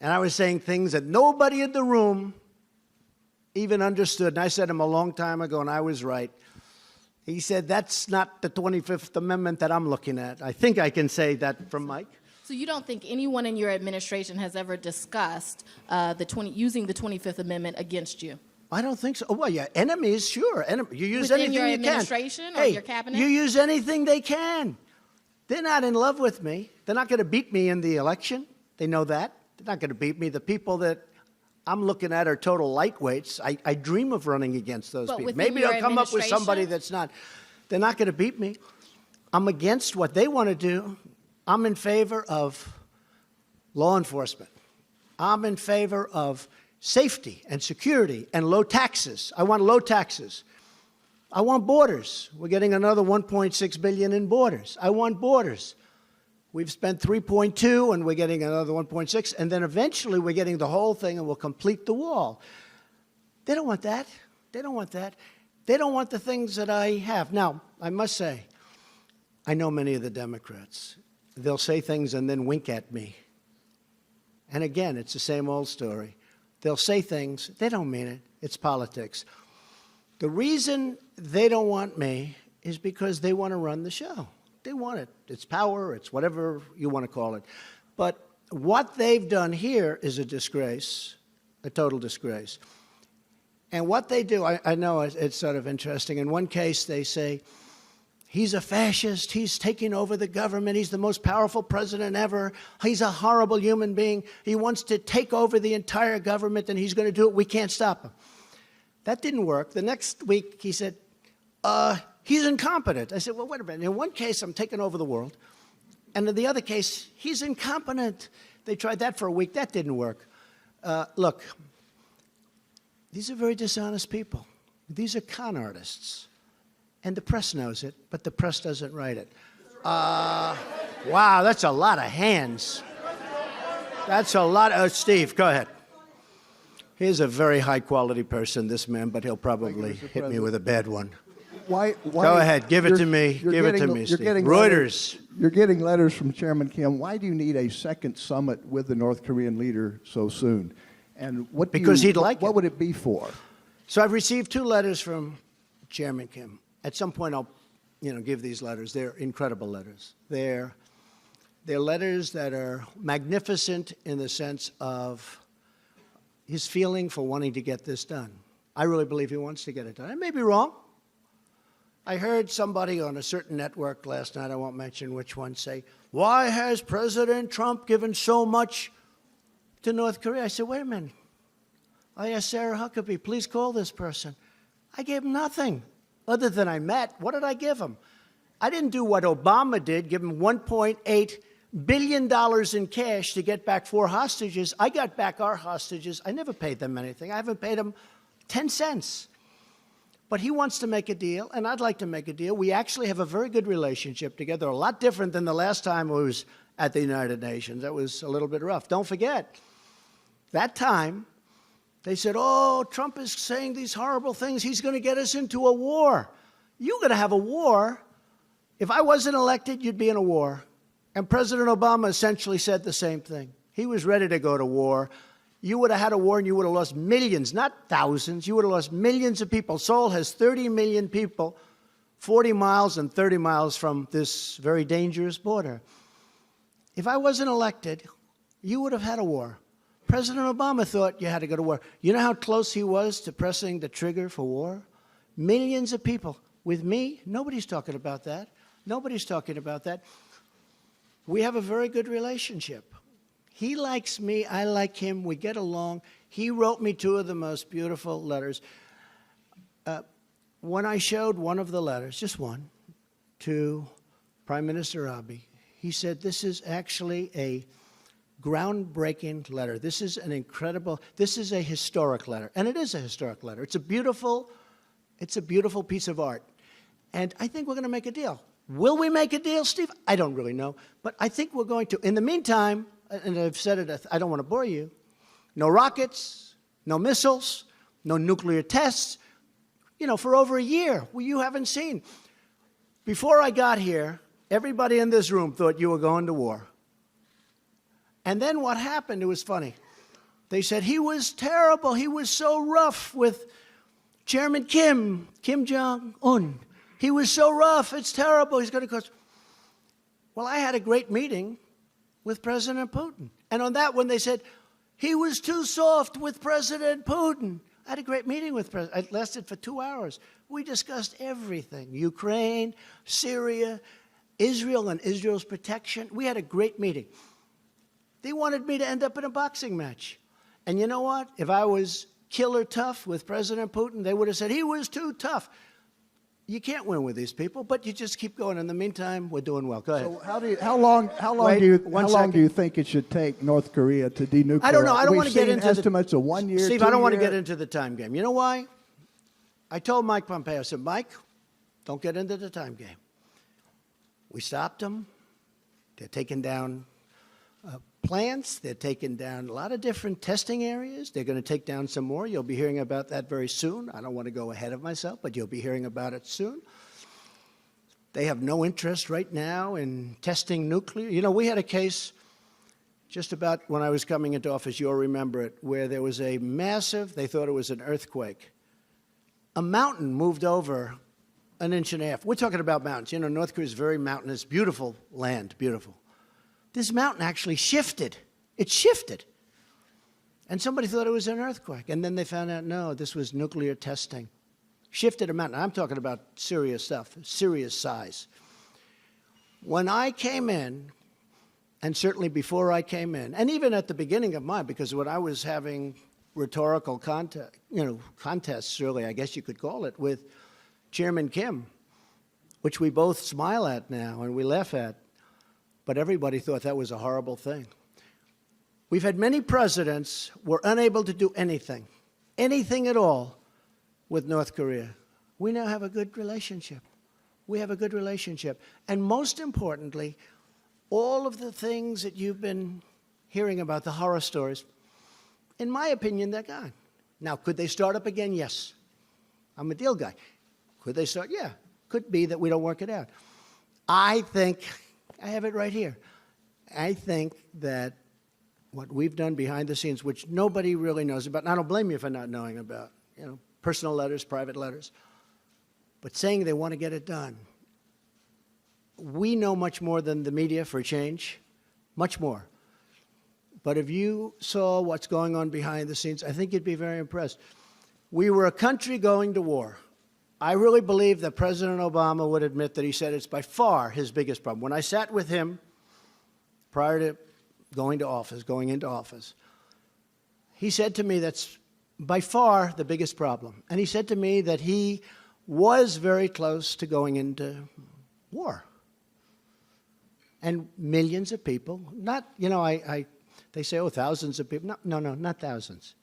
[SPEAKER 1] And I was saying things that nobody in the room even understood. And I said to him a long time ago, and I was right. He said, that's not the 25th Amendment that I'm looking at. I think I can say that from Mike.
[SPEAKER 9] So you don't think anyone in your administration has ever discussed using the 25th Amendment against you?
[SPEAKER 1] I don't think so. Oh, well, yeah, enemies, sure. You use
[SPEAKER 9] Within
[SPEAKER 1] anything
[SPEAKER 9] your
[SPEAKER 1] you can.
[SPEAKER 9] administration or
[SPEAKER 1] Hey,
[SPEAKER 9] your cabinet?
[SPEAKER 1] you use anything they can. They're not in love with me. They're not going to beat me in the election. They know that. They're not going to beat me. The people that I'm looking at are total lightweights. I dream of running against those
[SPEAKER 9] But
[SPEAKER 1] people.
[SPEAKER 9] within
[SPEAKER 1] Maybe
[SPEAKER 9] your
[SPEAKER 1] they'll come up with somebody
[SPEAKER 9] administration?
[SPEAKER 1] that's not. They're not going to beat me. I'm against what they want to do. I'm in favor of law enforcement. I'm in favor of safety and security and low taxes. I want low taxes. I want borders. We're getting another $1.6 billion in borders. I want borders. We've spent 3.2 and we're getting another 1.6, and then eventually we're getting the whole thing and we'll complete the wall. They don't want that. They don't want that. They don't want the things that I have. Now, I must say, I know many of the Democrats. They'll say things and then wink at me. And again, it's the same old story. They'll say things, they don't mean it. It's politics. The reason they don't want me is because they want to run the show. They want it. It's power, it's whatever you want to call it. But what they've done here is a disgrace, a total disgrace. And what they do, I know it's sort of interesting. In one case, they say, he's a fascist, he's taking over the government, he's the most powerful president ever, he's a horrible human being, he wants to take over the entire government and he's going to do it, we can't stop him. That didn't work. The next week, he said, he's incompetent. I said, well, wait a minute. In one case, I'm taking over the world. And in the other case, he's incompetent. They tried that for a week. That didn't work. Look, these are very dishonest people. These are con artists. And the press knows it, but the press doesn't write it. Wow, that's a lot of hands. That's a lot. Steve, go ahead. He's a very high-quality person, this man, but he'll probably hit me with a bad one.
[SPEAKER 10] Why,
[SPEAKER 1] Go ahead, give it to me. Give it to me, Steve. Reuters.
[SPEAKER 10] You're getting letters from Chairman Kim. Why do you need a second summit with the North Korean leader so soon? And what
[SPEAKER 1] Because he'd like
[SPEAKER 10] what
[SPEAKER 1] it.
[SPEAKER 10] would it be for?
[SPEAKER 1] So I've received 2 letters from Chairman Kim. At some point, I'll, give these letters. They're incredible letters. They're letters that are magnificent in the sense of his feeling for wanting to get this done. I really believe he wants to get it done. I may be wrong. I heard somebody on a certain network last night, I won't mention which one, say, why has President Trump given so much to North Korea? I said, wait a minute. I asked Sarah Huckabee, please call this person. I gave him nothing other than I met. What did I give him? I didn't do what Obama did, give him $1.8 billion in cash to get back 4 hostages. I got back our hostages. I never paid them anything. I haven't paid them 10 cents. But he wants to make a deal, and I'd like to make a deal. We actually have a very good relationship together, a lot different than the last time I was at the United Nations. That was a little bit rough. Don't forget, that time, they said, oh, Trump is saying these horrible things. He's going to get us into a war. You're going to have a war. If I wasn't elected, you'd be in a war. And President Obama essentially said the same thing. He was ready to go to war. You would have had a war and you would have lost millions, not thousands. You would have lost millions of people. Seoul has 30 million people, 40 miles and 30 miles from this very dangerous border. If I wasn't elected, you would have had a war. President Obama thought you had to go to war. You know how close he was to pressing the trigger for war? Millions of people. With me, nobody's talking about that. Nobody's talking about that. We have a very good relationship. He likes me, I like him, we get along. He wrote me two of the most beautiful letters. When I showed one of the letters, just one, to Prime Minister Abe, he said, this is actually a groundbreaking letter. This is an incredible, this is a historic letter. And it is a historic letter. It's a beautiful piece of art. And I think we're going to make a deal. Will we make a deal, Steve? I don't really know. But I think we're going to. In the meantime, and I've said it, I don't want to bore you, no rockets, no missiles, no nuclear tests, for over a year. Well, you haven't seen. Before I got here, everybody in this room thought you were going to war. And then what happened, it was funny. They said he was terrible. He was so rough with Chairman Kim Jong-un. He was so rough. It's terrible. He's going to cause. Well, I had a great meeting with President Putin. And on that one, they said, he was too soft with President Putin. I had a great meeting with President. It lasted for 2 hours. We discussed everything. Ukraine, Syria, Israel and Israel's protection. We had a great meeting. They wanted me to end up in a boxing match. And you know what? If I was killer tough with President Putin, they would have said, he was too tough. You can't win with these people, but you just keep going. In the meantime, we're doing well. Go ahead.
[SPEAKER 10] So how long do you think it should take North Korea to denuclearize?
[SPEAKER 1] I don't know. I don't want to get into
[SPEAKER 10] estimates of 1 year.
[SPEAKER 1] Steve,
[SPEAKER 10] 2
[SPEAKER 1] I don't want to
[SPEAKER 10] year.
[SPEAKER 1] get into the time game. You know why? I told Mike Pompeo, I said, Mike, don't get into the time game. We stopped them. They're taking down plants. They're taking down a lot of different testing areas. They're going to take down some more. You'll be hearing about that very soon. I don't want to go ahead of myself, but you'll be hearing about it soon. They have no interest right now in testing nuclear. We had a case just about when I was coming into office, you'll remember it, where there was a massive, they thought it was an earthquake. A mountain moved over 1.5 inches. We're talking about mountains. North Korea is very mountainous, beautiful land, beautiful. This mountain actually shifted. It shifted. And somebody thought it was an earthquake. And then they found out, no, this was nuclear testing. Shifted a mountain. I'm talking about serious stuff, serious size. When I came in, and certainly before I came in, and even at the beginning of mine, because when I was having rhetorical contests, really, I guess you could call it, with Chairman Kim, which we both smile at now and we laugh at, but everybody thought that was a horrible thing. We've had many presidents who were unable to do anything at all with North Korea. We now have a good relationship. We have a good relationship. And most importantly, all of the things that you've been hearing about, the horror stories, in my opinion, they're gone. Now, could they start up again? Yes. I'm a deal guy. Could they start? Yeah. Could be that we don't work it out. I think, I have it right here. I think that what we've done behind the scenes, which nobody really knows about, and I don't blame you for not knowing about, personal letters, private letters, but saying they want to get it done. We know much more than the media for a change, much more. But if you saw what's going on behind the scenes, I think you'd be very impressed. We were a country going to war. I really believe that President Obama would admit that he said it's by far his biggest problem. When I sat with him prior to going into office, he said to me that's by far the biggest problem. And he said to me that he was very close to going into war. And millions of people, not, they say, thousands of people. No, not thousands.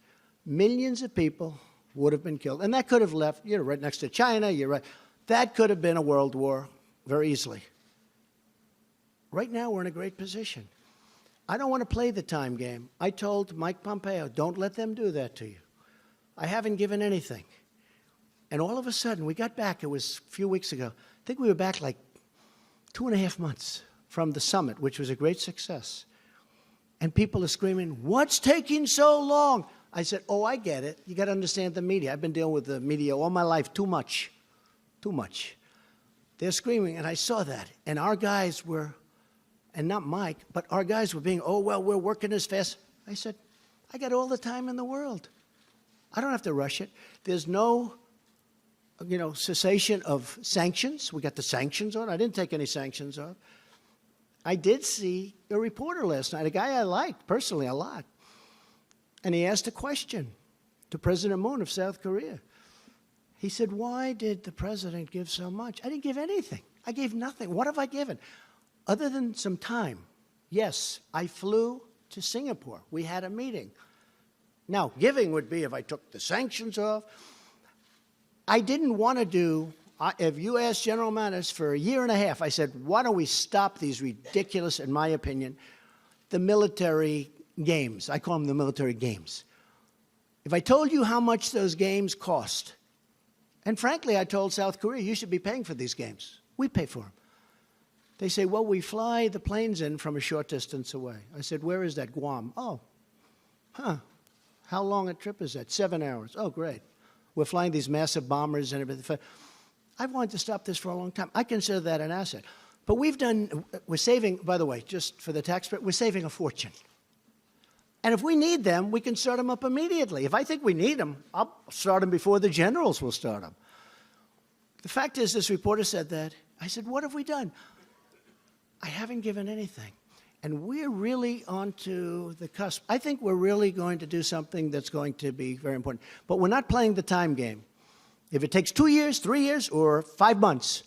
[SPEAKER 1] Millions of people would have been killed. And that could have left, right next to China, you're right. That could have been a world war very easily. Right now, we're in a great position. I don't want to play the time game. I told Mike Pompeo, don't let them do that to you. I haven't given anything. And all of a sudden, we got back, it was a few weeks ago. I think we were back like 2.5 months from the summit, which was a great success. And people are screaming, what's taking so long? I said, oh, I get it. You got to understand the media. I've been dealing with the media all my life, too much. Too much. They're screaming, and I saw that. And our guys were, and not Mike, but our guys were being, oh, well, we're working as fast. I said, I got all the time in the world. I don't have to rush it. There's no, cessation of sanctions. We got the sanctions on. I didn't take any sanctions off. I did see a reporter last night, a guy I liked personally a lot. And he asked a question to President Moon of South Korea. He said, why did the president give so much? I didn't give anything. I gave nothing. What have I given? Other than some time. Yes, I flew to Singapore. We had a meeting. Now, giving would be if I took the sanctions off. I didn't want to do, if you asked General Mattis for 1.5 years, I said, why don't we stop these ridiculous, in my opinion, the military games. I call them the military games. If I told you how much those games cost, and frankly, I told South Korea, you should be paying for these games. We pay for them. They say, well, we fly the planes in from a short distance away. I said, where is that? Guam. Oh, how long a trip is that? 7 hours. Oh, great. We're flying these massive bombers and everything. I've wanted to stop this for a long time. I consider that an asset. But we're saving, by the way, just for the taxpayer, we're saving a fortune. And if we need them, we can start them up immediately. If I think we need them, I'll start them before the generals will start them. The fact is, this reporter said that. I said, what have we done? I haven't given anything. And we're really onto the cusp. I think we're really going to do something that's going to be very important. But we're not playing the time game. If it takes 2 years, 3 years, or 5 months,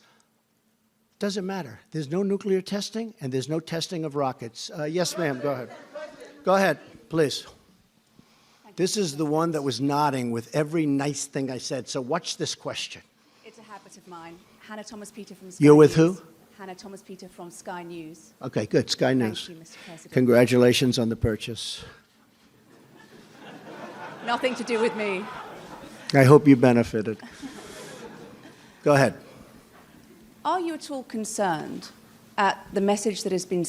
[SPEAKER 1] doesn't matter. There's no nuclear testing, and there's no testing of rockets. Yes, ma'am, go ahead. Go ahead, please. This is the one that was nodding with every nice thing I said. So watch this question.
[SPEAKER 11] It's a habit of mine. Hannah Thomas-Peter from Sky
[SPEAKER 1] You're with
[SPEAKER 11] News.
[SPEAKER 1] who?
[SPEAKER 11] Hannah Thomas-Peter from Sky News.
[SPEAKER 1] Okay, good. Sky News.
[SPEAKER 11] Thank you, Mr. President.
[SPEAKER 1] Congratulations on the purchase.
[SPEAKER 11] Nothing to do with me.
[SPEAKER 1] I hope you benefited. Go ahead.
[SPEAKER 11] Are you at all concerned at the message that has been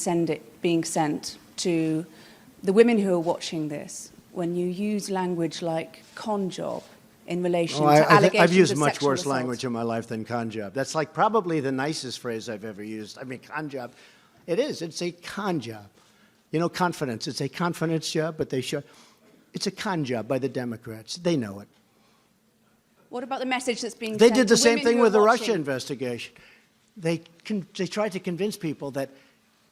[SPEAKER 11] being sent to the women who are watching this when you use language like con job in relation to allegations
[SPEAKER 1] I've used
[SPEAKER 11] of
[SPEAKER 1] much
[SPEAKER 11] sexual
[SPEAKER 1] worse
[SPEAKER 11] assault?
[SPEAKER 1] language in my life than con job. That's like probably the nicest phrase I've ever used. I mean, con job. It is. It's a con job. You know, confidence. It's a confidence job, but it's a con job by the Democrats. They know it.
[SPEAKER 11] What about the message that's being
[SPEAKER 1] They
[SPEAKER 11] sent
[SPEAKER 1] did the
[SPEAKER 11] to
[SPEAKER 1] same
[SPEAKER 11] women
[SPEAKER 1] thing
[SPEAKER 11] who
[SPEAKER 1] with
[SPEAKER 11] are
[SPEAKER 1] the
[SPEAKER 11] watching?
[SPEAKER 1] Russia investigation. They tried to convince people that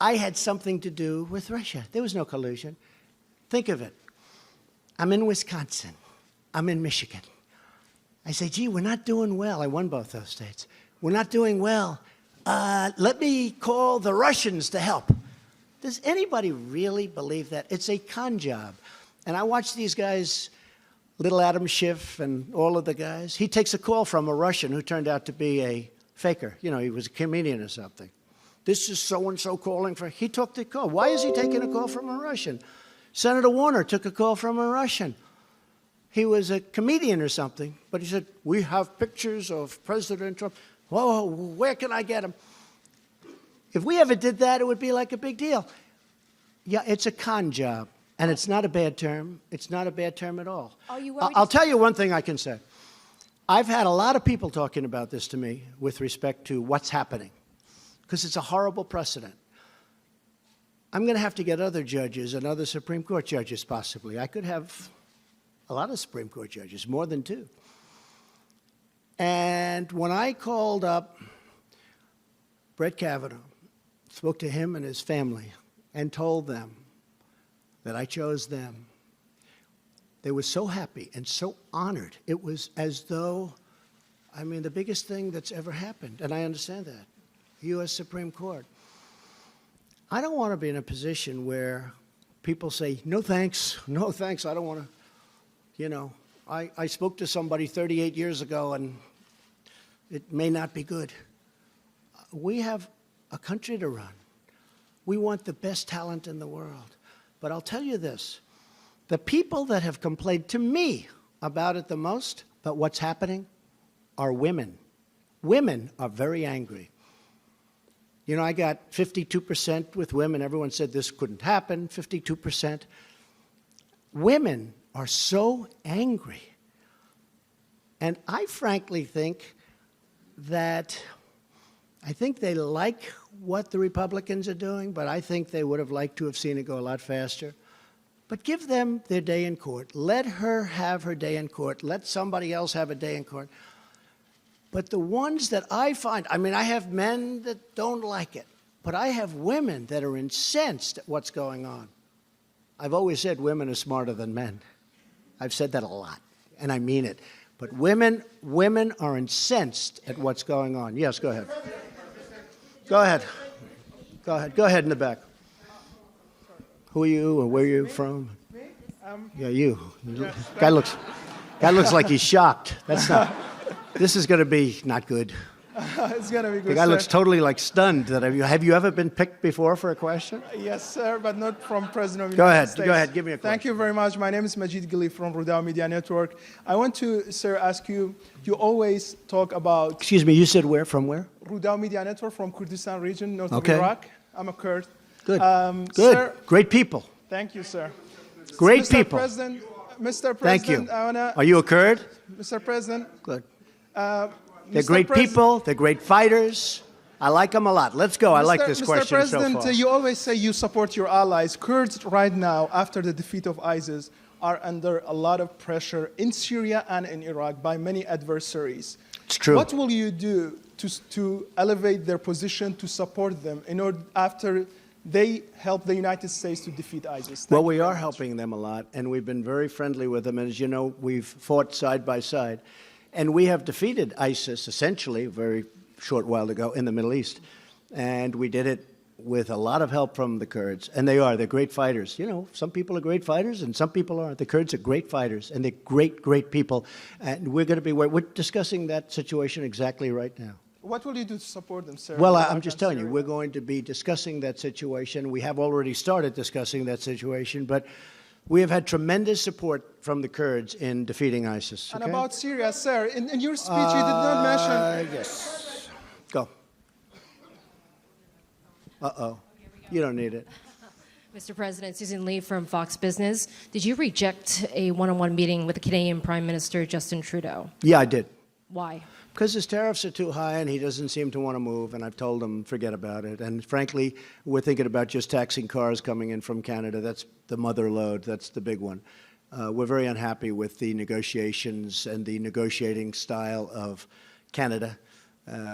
[SPEAKER 1] I had something to do with Russia. There was no collusion. Think of it. I'm in Wisconsin. I'm in Michigan. I say, gee, we're not doing well. I won both those states. We're not doing well. Let me call the Russians to help. Does anybody really believe that? It's a con job. And I watch these guys, little Adam Schiff and all of the guys. He takes a call from a Russian who turned out to be a faker. You know, he was a comedian or something. This is so-and-so calling for... He took the call. Why is he taking a call from a Russian? Senator Warner took a call from a Russian. He was a comedian or something, but he said, we have pictures of President Trump. Whoa, where can I get them? If we ever did that, it would be like a big deal. Yeah, it's a con job, and it's not a bad term. It's not a bad term at all.
[SPEAKER 11] Are you worried?
[SPEAKER 1] I'll tell you one thing I can say. I've had a lot of people talking about this to me with respect to what's happening, because it's a horrible precedent. I'm going to have to get other judges and other Supreme Court judges, possibly. I could have a lot of Supreme Court judges, more than 2. And when I called up Brett Kavanaugh, spoke to him and his family, and told them that I chose them, they were so happy and so honored. It was as though, I mean, the biggest thing that's ever happened, and I understand that, U.S. Supreme Court. I don't want to be in a position where people say, no thanks, I don't want to, you know, I spoke to somebody 38 years ago and it may not be good. We have a country to run. We want the best talent in the world. But I'll tell you this. The people that have complained to me about it the most, about what's happening, are women. Women are very angry. You know, I got 52% with women. Everyone said this couldn't happen, 52%. Women are so angry. And I frankly think that they like what the Republicans are doing, but I think they would have liked to have seen it go a lot faster. But give them their day in court. Let her have her day in court. Let somebody else have a day in court. But the ones that I find, I mean, I have men that don't like it, but I have women that are incensed at what's going on. I've always said women are smarter than men. I've said that a lot, and I mean it. But women are incensed at what's going on. Yes, go ahead. Go ahead. Go ahead. Go ahead in the back. Who are you, or where are you from? Yeah, you. Guy looks like he's shocked. That's not. This is going to be not good.
[SPEAKER 12] It's going to be good,
[SPEAKER 1] The guy
[SPEAKER 12] sir.
[SPEAKER 1] looks totally like stunned. Have you ever been picked before for a question?
[SPEAKER 12] Yes, sir, but not from President of the
[SPEAKER 1] Go
[SPEAKER 12] United
[SPEAKER 1] ahead.
[SPEAKER 12] States.
[SPEAKER 1] Go ahead. Give me a question.
[SPEAKER 12] Thank you very much. My name is Majid Ghili from Rudao Media Network. I want to, sir, ask you, you always talk about
[SPEAKER 1] Excuse me, you said where? From where?
[SPEAKER 12] Rudao Media Network from Kurdistan region, north
[SPEAKER 1] Okay.
[SPEAKER 12] of Iraq. I'm a Kurd.
[SPEAKER 1] Good. Good.
[SPEAKER 12] Sir,
[SPEAKER 1] Great people.
[SPEAKER 12] thank you, sir.
[SPEAKER 1] Great
[SPEAKER 12] Mr.
[SPEAKER 1] people.
[SPEAKER 12] President, Mr. President,
[SPEAKER 1] Thank you.
[SPEAKER 12] I wanna,
[SPEAKER 1] Are you a Kurd?
[SPEAKER 12] Mr. President,
[SPEAKER 1] Good.
[SPEAKER 12] Mr.
[SPEAKER 1] They're great
[SPEAKER 12] President-
[SPEAKER 1] people. They're great fighters. I like them a lot. Let's go. I like this
[SPEAKER 12] Mr.
[SPEAKER 1] question
[SPEAKER 12] President,
[SPEAKER 1] so far.
[SPEAKER 12] you always say you support your allies. Kurds right now, after the defeat of ISIS, are under a lot of pressure in Syria and in Iraq by many adversaries.
[SPEAKER 1] It's true.
[SPEAKER 12] What will you do to elevate their position, to support them, in order after they help the United States to defeat ISIS?
[SPEAKER 1] Well, we are helping them a lot, and we've been very friendly with them. And as you know, we've fought side by side. And we have defeated ISIS, essentially, a very short while ago in the Middle East. And we did it with a lot of help from the Kurds. And they're great fighters. You know, some people are great fighters, and some people aren't. The Kurds are great fighters, and they're great, great people. And we're discussing that situation exactly right now.
[SPEAKER 12] What will you do to support them, sir?
[SPEAKER 1] Well,
[SPEAKER 12] in
[SPEAKER 1] I'm
[SPEAKER 12] Iraq
[SPEAKER 1] just
[SPEAKER 12] and
[SPEAKER 1] telling you,
[SPEAKER 12] Syria?
[SPEAKER 1] we're going to be discussing that situation. We have already started discussing that situation, but we have had tremendous support from the Kurds in defeating ISIS.
[SPEAKER 12] And
[SPEAKER 1] okay?
[SPEAKER 12] about Syria, sir, in your speech you did not mention...
[SPEAKER 1] Yes. Go. Uh-oh. You don't need it.
[SPEAKER 13] Mr. President, Susan Lee from Fox Business. Did you reject a one-on-one meeting with the Canadian Prime Minister Justin Trudeau?
[SPEAKER 1] Yeah, I did.
[SPEAKER 13] Why?
[SPEAKER 1] Because his tariffs are too high and he doesn't seem to want to move, and I've told him, forget about it. And frankly, we're thinking about just taxing cars coming in from Canada. That's the mother lode. That's the big one. We're very unhappy with the negotiations and the negotiating style of Canada.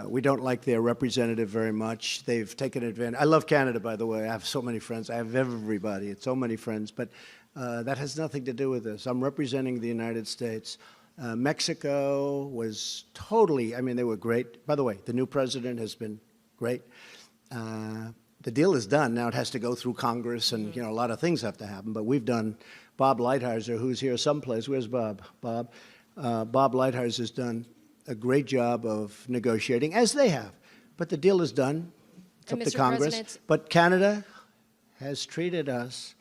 [SPEAKER 1] We don't like their representative very much. They've taken advantage. I love Canada, by the way. I have so many friends. I have everybody. It's so many friends. But that has nothing to do with this. I'm representing the United States. Mexico was totally, I mean, they were great. By the way, the new president has been great. The deal is done. Now it has to go through Congress, and, you know, a lot of things have to happen. But we've done, Bob Lighthizer, who's here someplace. Where's Bob? Bob Lighthizer has done a great job of negotiating, as they have. But the deal is done. It's up
[SPEAKER 13] And
[SPEAKER 1] to
[SPEAKER 13] Mr.
[SPEAKER 1] Congress.
[SPEAKER 13] President-
[SPEAKER 1] But Canada has treated us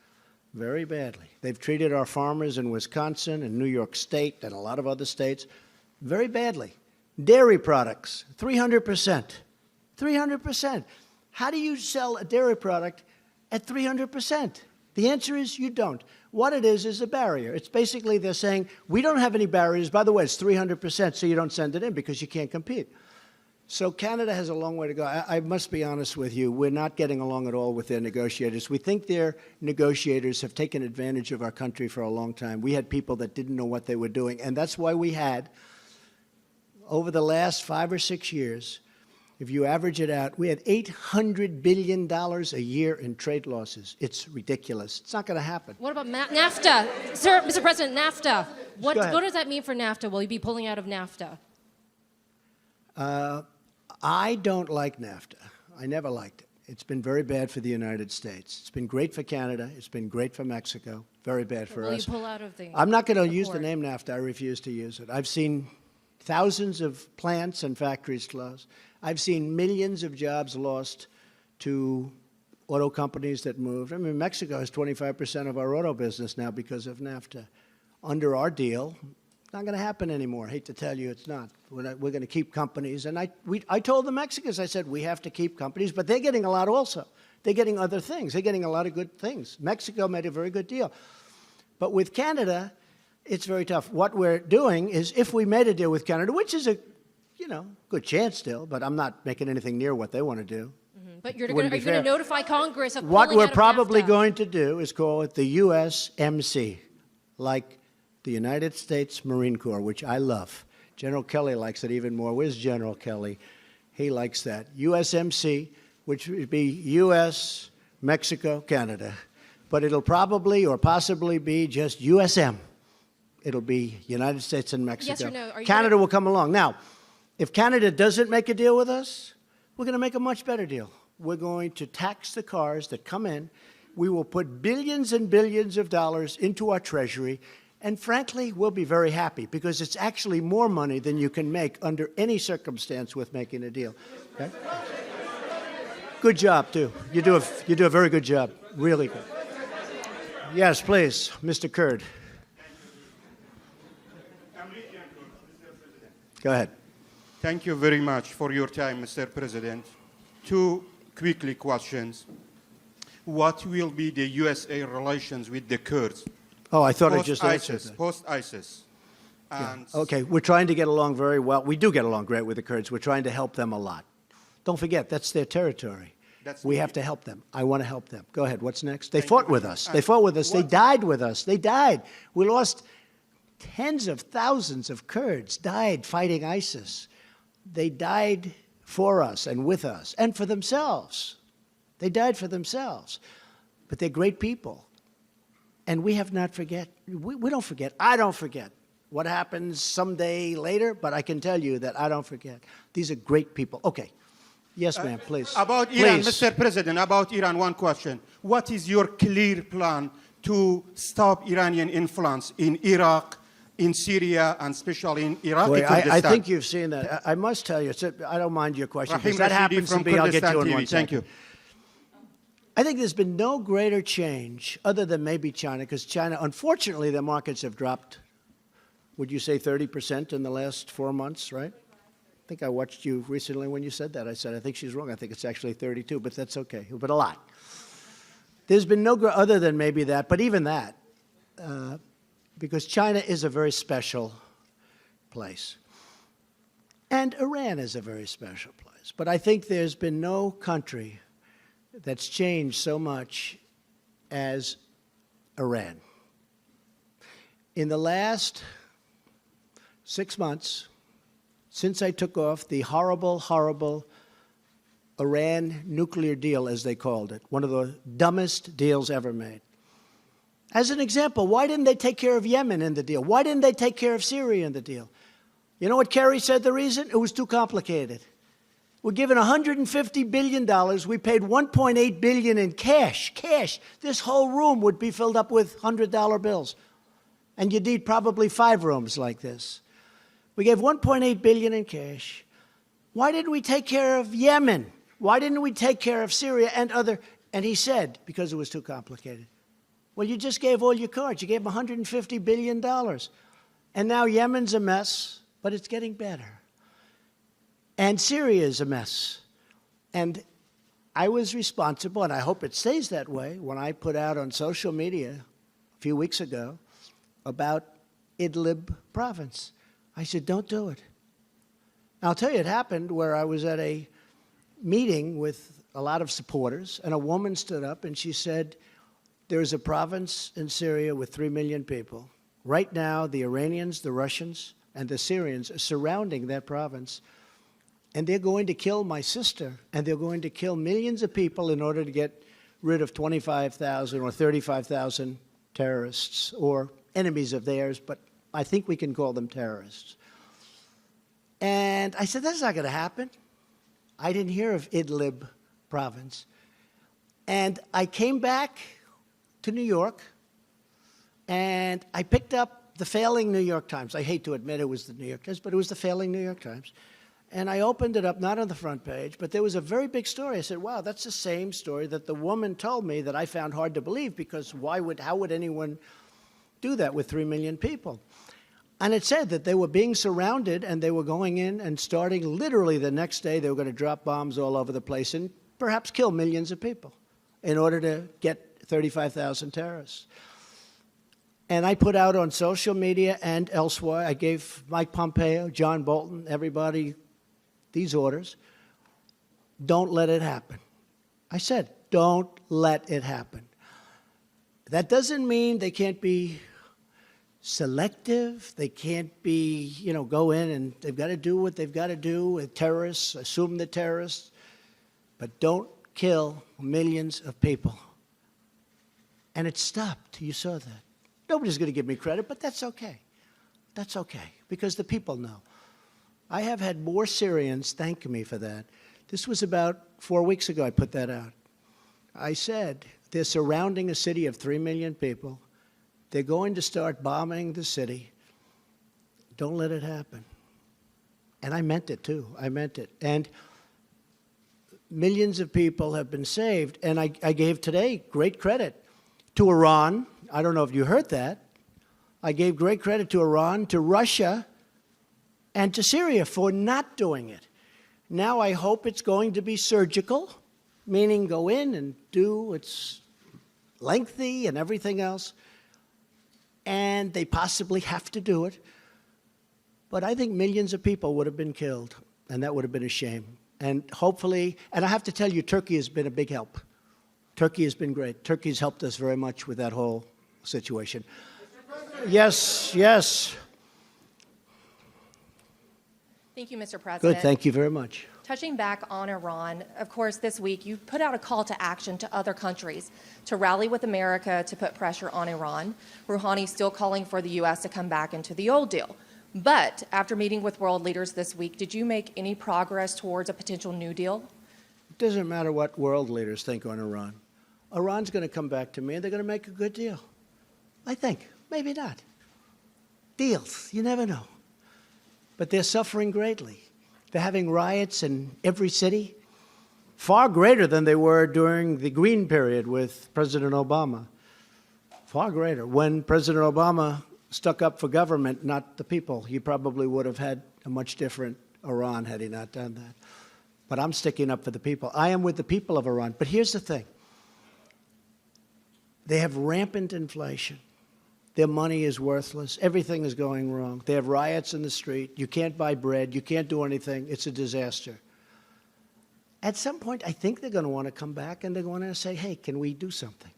[SPEAKER 1] very badly. They've treated our farmers in Wisconsin and New York State and a lot of other states very badly. Dairy products, 300%. 300%. How do you sell a dairy product at 300%? The answer is you don't. What it is a barrier. It's basically they're saying, we don't have any barriers. By the way, it's 300%, so you don't send it in because you can't compete. So Canada has a long way to go. I must be honest with you. We're not getting along at all with their negotiators. We think their negotiators have taken advantage of our country for a long time. We had people that didn't know what they were doing, and that's why we had, over the last 5 or 6 years, if you average it out, we had $800 billion a year in trade losses. It's ridiculous. It's not going to happen.
[SPEAKER 13] What about NAFTA? Sir, Mr. President, NAFTA. What
[SPEAKER 1] Go ahead.
[SPEAKER 13] does that mean for NAFTA? Will you be pulling out of NAFTA?
[SPEAKER 1] I don't like NAFTA. I never liked it. It's been very bad for the United States. It's been great for Canada. It's been great for Mexico. Very bad for
[SPEAKER 13] Will
[SPEAKER 1] us.
[SPEAKER 13] you pull out of the
[SPEAKER 1] I'm not going to use the
[SPEAKER 13] accord?
[SPEAKER 1] name NAFTA. I refuse to use it. I've seen thousands of plants and factories close. I've seen millions of jobs lost to auto companies that moved. I mean, Mexico has 25% of our auto business now because of NAFTA. Under our deal, it's not going to happen anymore. I hate to tell you it's not. We're going to keep companies. And I told the Mexicans, I said, we have to keep companies, but they're getting a lot also. They're getting other things. They're getting a lot of good things. Mexico made a very good deal. But with Canada, it's very tough. What we're doing is, if we made a deal with Canada, which is a, good chance still, but I'm not making anything near what they want to do.
[SPEAKER 13] But are you going to notify Congress of
[SPEAKER 1] what
[SPEAKER 13] pulling
[SPEAKER 1] we're
[SPEAKER 13] out of
[SPEAKER 1] probably
[SPEAKER 13] NAFTA?
[SPEAKER 1] going to do is call it the USMC, like the United States Marine Corps, which I love. General Kelly likes it even more. Where's General Kelly? He likes that. USMC, which would be US, Mexico, Canada. But it'll probably or possibly be just USM. It'll be United States and Mexico.
[SPEAKER 13] Yes or no? Are you
[SPEAKER 1] Canada will come along. Now, if Canada doesn't make a deal with us, we're going to make a much better deal. We're going to tax the cars that come in. We will put billions and billions of dollars into our treasury. And frankly, we'll be very happy because it's actually more money than you can make under any circumstance with making a deal. Okay? Good job, too. You do a very good job. Really good. Yes, please, Mr. Kurd. Go ahead.
[SPEAKER 14] Thank you very much for your time, Mr. President. Two quickly questions. What will be the USA relations with the Kurds?
[SPEAKER 1] Oh, I thought I just answered that.
[SPEAKER 14] Post-ISIS. And
[SPEAKER 1] Okay, we're trying to get along very well. We do get along great with the Kurds. We're trying to help them a lot. Don't forget, that's their territory. We have to help them. I want to help them. Go ahead. What's next? They fought with us. They fought with us. They died with us. They died. We lost tens of thousands of Kurds died fighting ISIS. They died for us and with us and for themselves. They died for themselves. But they're great people. And we have not forget. We don't forget. I don't forget what happens someday later, but I can tell you that I don't forget. These are great people. Okay. Yes, ma'am, please.
[SPEAKER 14] About Iran,
[SPEAKER 1] Please.
[SPEAKER 14] Mr. President, about Iran, one question. What is your clear plan to stop Iranian influence in Iraq, in Syria, and especially in Iraq?
[SPEAKER 1] Boy, I think you've seen that. I must tell you, I don't mind your question, because that happens to be, I'll get you in one
[SPEAKER 14] Thank
[SPEAKER 1] second.
[SPEAKER 14] you.
[SPEAKER 1] I think there's been no greater change, other than maybe China, because China, unfortunately, their markets have dropped, would you say 30% in the last 4 months, right? I think I watched you recently when you said that. I said, I think she's wrong. I think it's actually 32, but that's okay. But a lot. There's been no other than maybe that, but even that, because China is a very special place. And Iran is a very special place. But I think there's been no country that's changed so much as Iran. In the last 6 months, since I took off the horrible, horrible Iran nuclear deal, as they called it, one of the dumbest deals ever made. As an example, why didn't they take care of Yemen in the deal? Why didn't they take care of Syria in the deal? You know what Kerry said the reason? It was too complicated. We're given $150 billion. We paid $1.8 billion in cash. Cash. This whole room would be filled up with $100 bills. And you'd need probably 5 rooms like this. We gave $1.8 billion in cash. Why didn't we take care of Yemen? Why didn't we take care of Syria and other? And he said, because it was too complicated. Well, you just gave all your cards. You gave them $150 billion. And now Yemen's a mess, but it's getting better. And Syria is a mess. And I was responsible, and I hope it stays that way, when I put out on social media a few weeks ago about Idlib province. I said, don't do it. And I'll tell you, it happened where I was at a meeting with a lot of supporters, and a woman stood up and she said, there's a province in Syria with 3 million people. Right now, the Iranians, the Russians, and the Syrians are surrounding that province, and they're going to kill my sister, and they're going to kill millions of people in order to get rid of 25,000 or 35,000 terrorists or enemies of theirs, but I think we can call them terrorists. And I said, that's not going to happen. I didn't hear of Idlib province. And I came back to New York, and I picked up the failing New York Times. I hate to admit it was the New York Times, but it was the failing New York Times. And I opened it up, not on the front page, but there was a very big story. I said, wow, that's the same story that the woman told me that I found hard to believe, because how would anyone do that with 3 million people? And it said that they were being surrounded, and they were going in and starting literally the next day, they were going to drop bombs all over the place and perhaps kill millions of people in order to get 35,000 terrorists. And I put out on social media and elsewhere, I gave Mike Pompeo, John Bolton, everybody these orders. Don't let it happen. I said, don't let it happen. That doesn't mean they can't be selective. They can't be, go in and they've got to do what they've got to do with terrorists, assume the terrorists, but don't kill millions of people. And it stopped. You saw that. Nobody's going to give me credit, but that's okay. That's okay, because the people know. I have had more Syrians thank me for that. This was about 4 weeks ago I put that out. I said, they're surrounding a city of 3 million people. They're going to start bombing the city. Don't let it happen. And I meant it, too. I meant it. And millions of people have been saved. And I gave today great credit to Iran. I don't know if you heard that. I gave great credit to Iran, to Russia, and to Syria for not doing it. Now I hope it's going to be surgical, meaning go in and do, it's lengthy and everything else, and they possibly have to do it. But I think millions of people would have been killed, and that would have been a shame. And hopefully, and I have to tell you, Turkey has been a big help. Turkey has been great. Turkey's helped us very much with that whole situation. Yes, yes.
[SPEAKER 6] Thank you, Mr. President.
[SPEAKER 1] Good, thank you very much.
[SPEAKER 6] Touching back on Iran, of course, this week you put out a call to action to other countries to rally with America to put pressure on Iran. Rouhani still calling for the U.S. to come back into the old deal. But after meeting with world leaders this week, did you make any progress towards a potential new deal?
[SPEAKER 1] It doesn't matter what world leaders think on Iran. Iran's going to come back to me, and they're going to make a good deal. I think. Maybe not. Deals. You never know. But they're suffering greatly. They're having riots in every city, far greater than they were during the Green period with President Obama. Far greater. When President Obama stuck up for government, not the people, he probably would have had a much different Iran had he not done that. But I'm sticking up for the people. I am with the people of Iran. But here's the thing. They have rampant inflation. Their money is worthless. Everything is going wrong. They have riots in the street. You can't buy bread. You can't do anything. It's a disaster. At some point, I think they're going to want to come back, and they're going to say, hey, can we do something?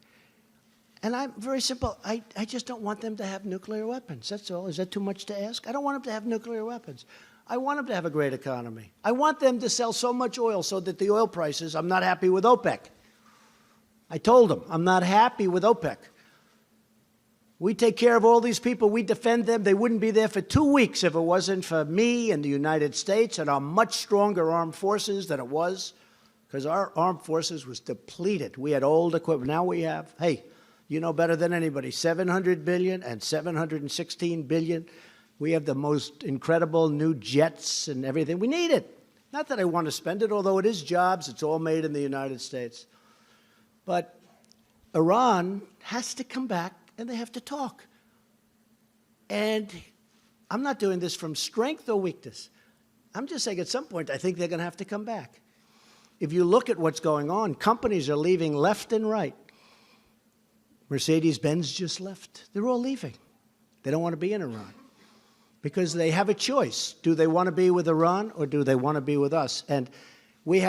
[SPEAKER 1] And I'm very simple. I just don't want them to have nuclear weapons. That's all. Is that too much to ask? I don't want them to have nuclear weapons. I want them to have a great economy. I want them to sell so much oil so that the oil prices, I'm not happy with OPEC. I told them, I'm not happy with OPEC. We take care of all these people. We defend them. They wouldn't be there for 2 weeks if it wasn't for me and the United States and our much stronger armed forces than it was, because our armed forces was depleted. We had old equipment. Now we have, hey, you know better than anybody, $700 billion and $716 billion. We have the most incredible new jets and everything. We need it. Not that I want to spend it, although it is jobs. It's all made in the United States. But Iran has to come back, and they have to talk. And I'm not doing this from strength or weakness. I'm just saying at some point I think they're going to have to come back. If you look at what's going on, companies are leaving left and right. Mercedes-Benz just left. They're all leaving. They don't want to be in Iran because they have a choice. Do they want to be with Iran or do they want to be with us? And we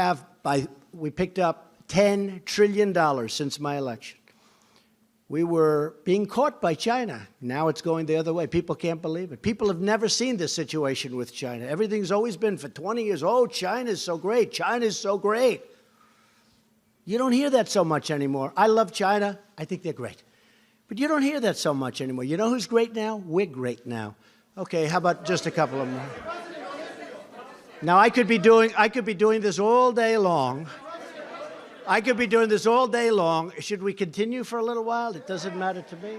[SPEAKER 1] picked up $10 trillion since my election. We were being caught by China. Now it's going the other way. People can't believe it. People have never seen this situation with China. Everything's always been for 20 years, oh, China's so great. China's so great. You don't hear that so much anymore. I love China. I think they're great. But you don't hear that so much anymore. You know who's great now? We're great now. Okay, how about just a couple of more? Now, I could be doing this all day long. I could be doing this all day long. Should we continue for a little while? It doesn't matter to me.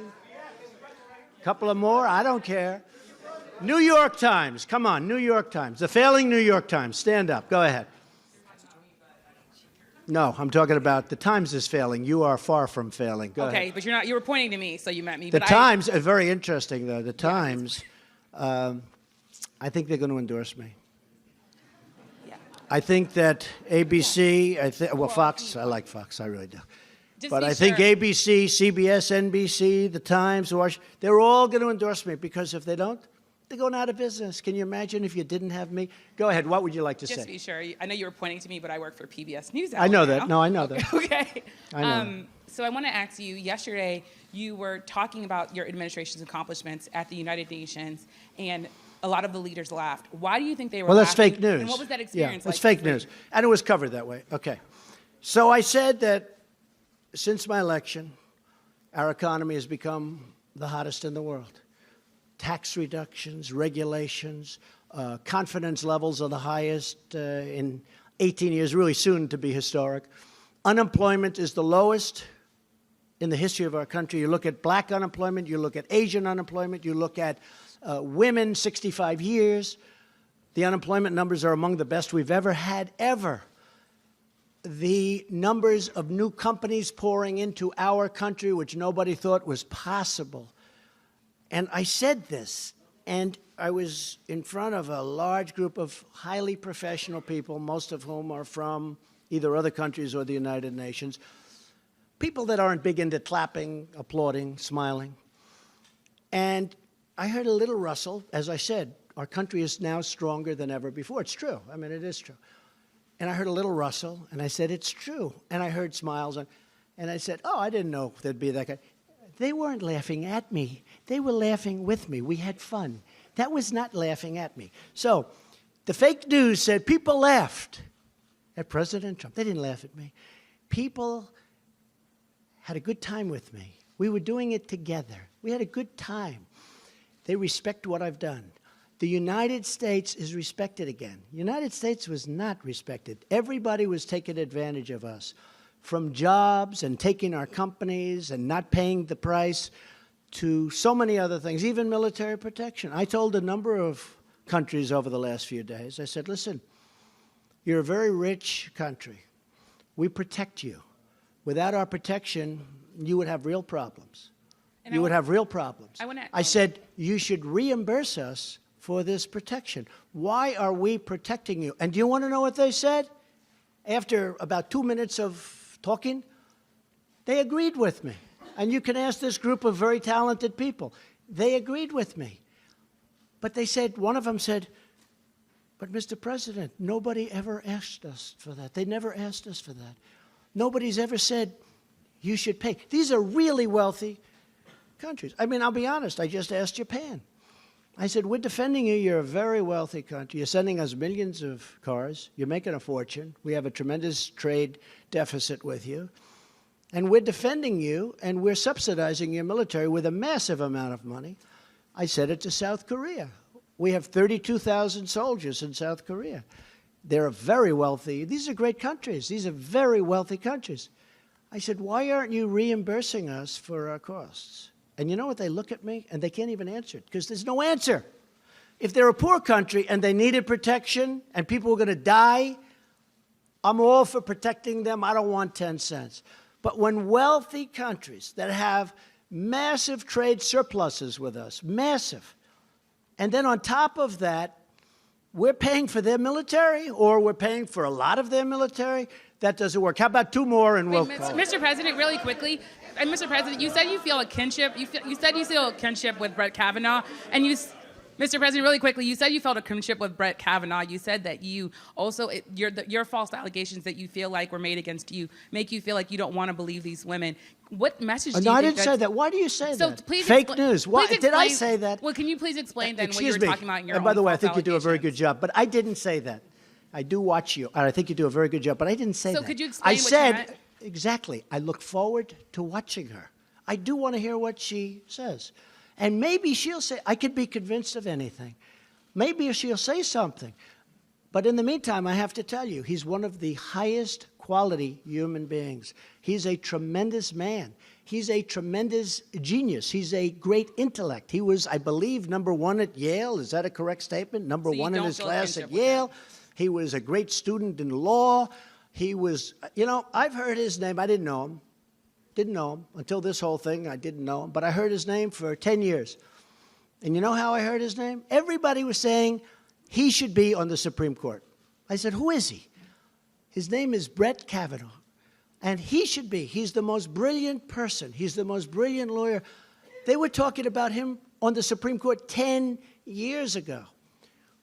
[SPEAKER 1] A couple of more? I don't care. New York Times. Come on, New York Times. The failing New York Times. Stand up. Go ahead. No, I'm talking about the Times is failing. You are far from failing. Go ahead.
[SPEAKER 15] Okay, but you're not. You were pointing to me, so you meant me.
[SPEAKER 1] The
[SPEAKER 15] but
[SPEAKER 1] Times, very interesting though. The Times, I think they're going to endorse me.
[SPEAKER 15] Yeah.
[SPEAKER 1] I think that ABC, well, Fox, I like Fox, I really do.
[SPEAKER 15] Just
[SPEAKER 1] But
[SPEAKER 15] be
[SPEAKER 1] I think
[SPEAKER 15] sure.
[SPEAKER 1] ABC, CBS, NBC, The Times, they're all going to endorse me because if they don't, they're going out of business. Can you imagine if you didn't have me? Go ahead. What would you like to
[SPEAKER 15] Just
[SPEAKER 1] say?
[SPEAKER 15] be sure. I know you were pointing to me, but I work for PBS News.
[SPEAKER 1] I know
[SPEAKER 15] now.
[SPEAKER 1] that. No, I know that.
[SPEAKER 15] Okay.
[SPEAKER 1] I know that.
[SPEAKER 15] So I want to ask you. Yesterday, you were talking about your administration's accomplishments at the United Nations, and a lot of the leaders laughed. Why do you think they were?
[SPEAKER 1] Well, that's
[SPEAKER 15] laughing?
[SPEAKER 1] fake news.
[SPEAKER 15] And what was that experience
[SPEAKER 1] Yeah,
[SPEAKER 15] like?
[SPEAKER 1] it's fake news. And it was covered that way. Okay. So I said that since my election, our economy has become the hottest in the world. Tax reductions, regulations, confidence levels are the highest in 18 years, really soon to be historic. Unemployment is the lowest in the history of our country. You look at black unemployment, you look at Asian unemployment, you look at women 65 years. The unemployment numbers are among the best we've ever had, ever. The numbers of new companies pouring into our country, which nobody thought was possible. And I said this, and I was in front of a large group of highly professional people, most of whom are from either other countries or the United Nations, people that aren't big into clapping, applauding, smiling. And I heard a little rustle. As I said, our country is now stronger than ever before. It's true. I mean, it is true. And I heard a little rustle, and I said, it's true. And I heard smiles, and I said, oh, I didn't know there'd be that guy. They weren't laughing at me. They were laughing with me. We had fun. That was not laughing at me. So the fake news said people laughed at President Trump. They didn't laugh at me. People had a good time with me. We were doing it together. We had a good time. They respect what I've done. The United States is respected again. The United States was not respected. Everybody was taking advantage of us, from jobs and taking our companies and not paying the price to so many other things, even military protection. I told a number of countries over the last few days, I said, listen, you're a very rich country. We protect you. Without our protection, you would have real problems. You would have real problems. I said, you should reimburse us for this protection. Why are we protecting you? And do you want to know what they said? After about 2 minutes of talking, they agreed with me. And you can ask this group of very talented people. They agreed with me. But they said, one of them said, but Mr. President, nobody ever asked us for that. They never asked us for that. Nobody's ever said, you should pay. These are really wealthy countries. I mean, I'll be honest, I just asked Japan. I said, we're defending you. You're a very wealthy country. You're sending us millions of cars. You're making a fortune. We have a tremendous trade deficit with you. And we're defending you, and we're subsidizing your military with a massive amount of money. I said it to South Korea. We have 32,000 soldiers in South Korea. They're very wealthy. These are great countries. These are very wealthy countries. I said, why aren't you reimbursing us for our costs? And you know what? They look at me, and they can't even answer it, because there's no answer. If they're a poor country and they needed protection and people were going to die, I'm all for protecting them. I don't want 10 cents. But when wealthy countries that have massive trade surpluses with us, massive, and then on top of that, we're paying for their military, or we're paying for a lot of their military, that doesn't work. How about two more and we'll call it?
[SPEAKER 15] Mr. President, really quickly, and Mr. President, you said you feel a kinship. You said you feel a kinship with Brett Kavanaugh, and Mr. President, really quickly, you said you felt a kinship with Brett Kavanaugh. You said that you also, your false allegations that you feel like were made against you make you feel like you don't want to believe these women. What message do you think
[SPEAKER 1] I didn't say that. Why do you say that?
[SPEAKER 15] Please
[SPEAKER 1] Fake news. Why did I say that?
[SPEAKER 15] Well, can you please explain then what you
[SPEAKER 1] Excuse
[SPEAKER 15] were
[SPEAKER 1] me.
[SPEAKER 15] talking about in your
[SPEAKER 1] And by
[SPEAKER 15] own
[SPEAKER 1] the way, I
[SPEAKER 15] false
[SPEAKER 1] think you do a very good
[SPEAKER 15] allegations?
[SPEAKER 1] job, but I didn't say that. I do watch you, and I think you do a very good job, but I didn't say that.
[SPEAKER 15] So could you explain
[SPEAKER 1] I
[SPEAKER 15] what you
[SPEAKER 1] said,
[SPEAKER 15] meant?
[SPEAKER 1] exactly, I look forward to watching her. I do want to hear what she says. And maybe she'll say, I could be convinced of anything. Maybe she'll say something. But in the meantime, I have to tell you, he's one of the highest quality human beings. He's a tremendous man. He's a tremendous genius. He's a great intellect. He was, I believe, #1 at Yale. Is that a correct statement? Number
[SPEAKER 15] So you
[SPEAKER 1] one in
[SPEAKER 15] don't
[SPEAKER 1] his
[SPEAKER 15] feel a
[SPEAKER 1] class
[SPEAKER 15] kinship
[SPEAKER 1] at
[SPEAKER 15] with him?
[SPEAKER 1] Yale. He was a great student in law. He was, you know, I've heard his name. I didn't know him. Didn't know him until this whole thing. I didn't know him. But I heard his name for 10 years. And you know how I heard his name? Everybody was saying he should be on the Supreme Court. I said, who is he? His name is Brett Kavanaugh. And he should be. He's the most brilliant person. He's the most brilliant lawyer. They were talking about him on the Supreme Court 10 years ago.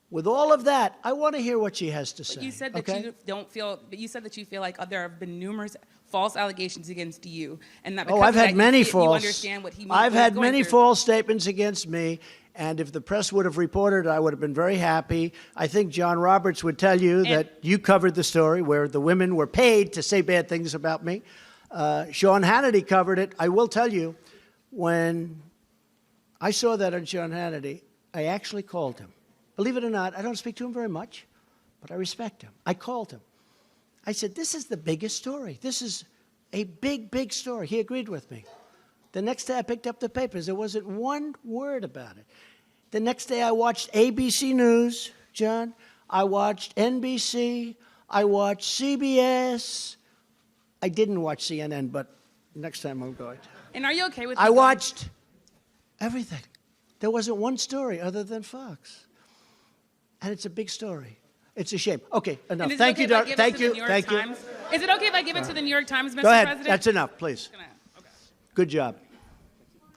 [SPEAKER 1] With all of that, I want to hear what she has to say.
[SPEAKER 15] But you said that
[SPEAKER 1] okay?
[SPEAKER 15] you don't feel, but you said that you feel like there have been numerous false allegations against you, and that
[SPEAKER 1] Oh,
[SPEAKER 15] because
[SPEAKER 1] I've
[SPEAKER 15] of that,
[SPEAKER 1] had many
[SPEAKER 15] you
[SPEAKER 1] false.
[SPEAKER 15] understand what he means.
[SPEAKER 1] I've
[SPEAKER 15] what he's
[SPEAKER 1] had
[SPEAKER 15] going
[SPEAKER 1] many
[SPEAKER 15] through.
[SPEAKER 1] false statements against me, and if the press would have reported, I would have been very happy. I think John Roberts would tell you that you covered the story where the women were paid to say bad things about me. Sean Hannity covered it. I will tell you, when I saw that on Sean Hannity, I actually called him. Believe it or not, I don't speak to him very much, but I respect him. I called him. I said, this is the biggest story. This is a big, big story. He agreed with me. The next day I picked up the papers. There wasn't one word about it. The next day I watched ABC News, John. I watched NBC. I watched CBS. I didn't watch CNN, but next time I'm going to.
[SPEAKER 15] And are you okay with?
[SPEAKER 1] I watched everything. There wasn't one story other than Fox. And it's a big story. It's a shame. Okay, enough.
[SPEAKER 15] And is it
[SPEAKER 1] Thank
[SPEAKER 15] okay
[SPEAKER 1] you,
[SPEAKER 15] if I
[SPEAKER 1] Doc.
[SPEAKER 15] give it
[SPEAKER 1] Thank
[SPEAKER 15] to the
[SPEAKER 1] you.
[SPEAKER 15] New York
[SPEAKER 1] Thank you.
[SPEAKER 15] Times? Is it okay if I give it to the New York Times, Mr.
[SPEAKER 1] Go ahead.
[SPEAKER 15] President?
[SPEAKER 1] That's enough, please. Good job.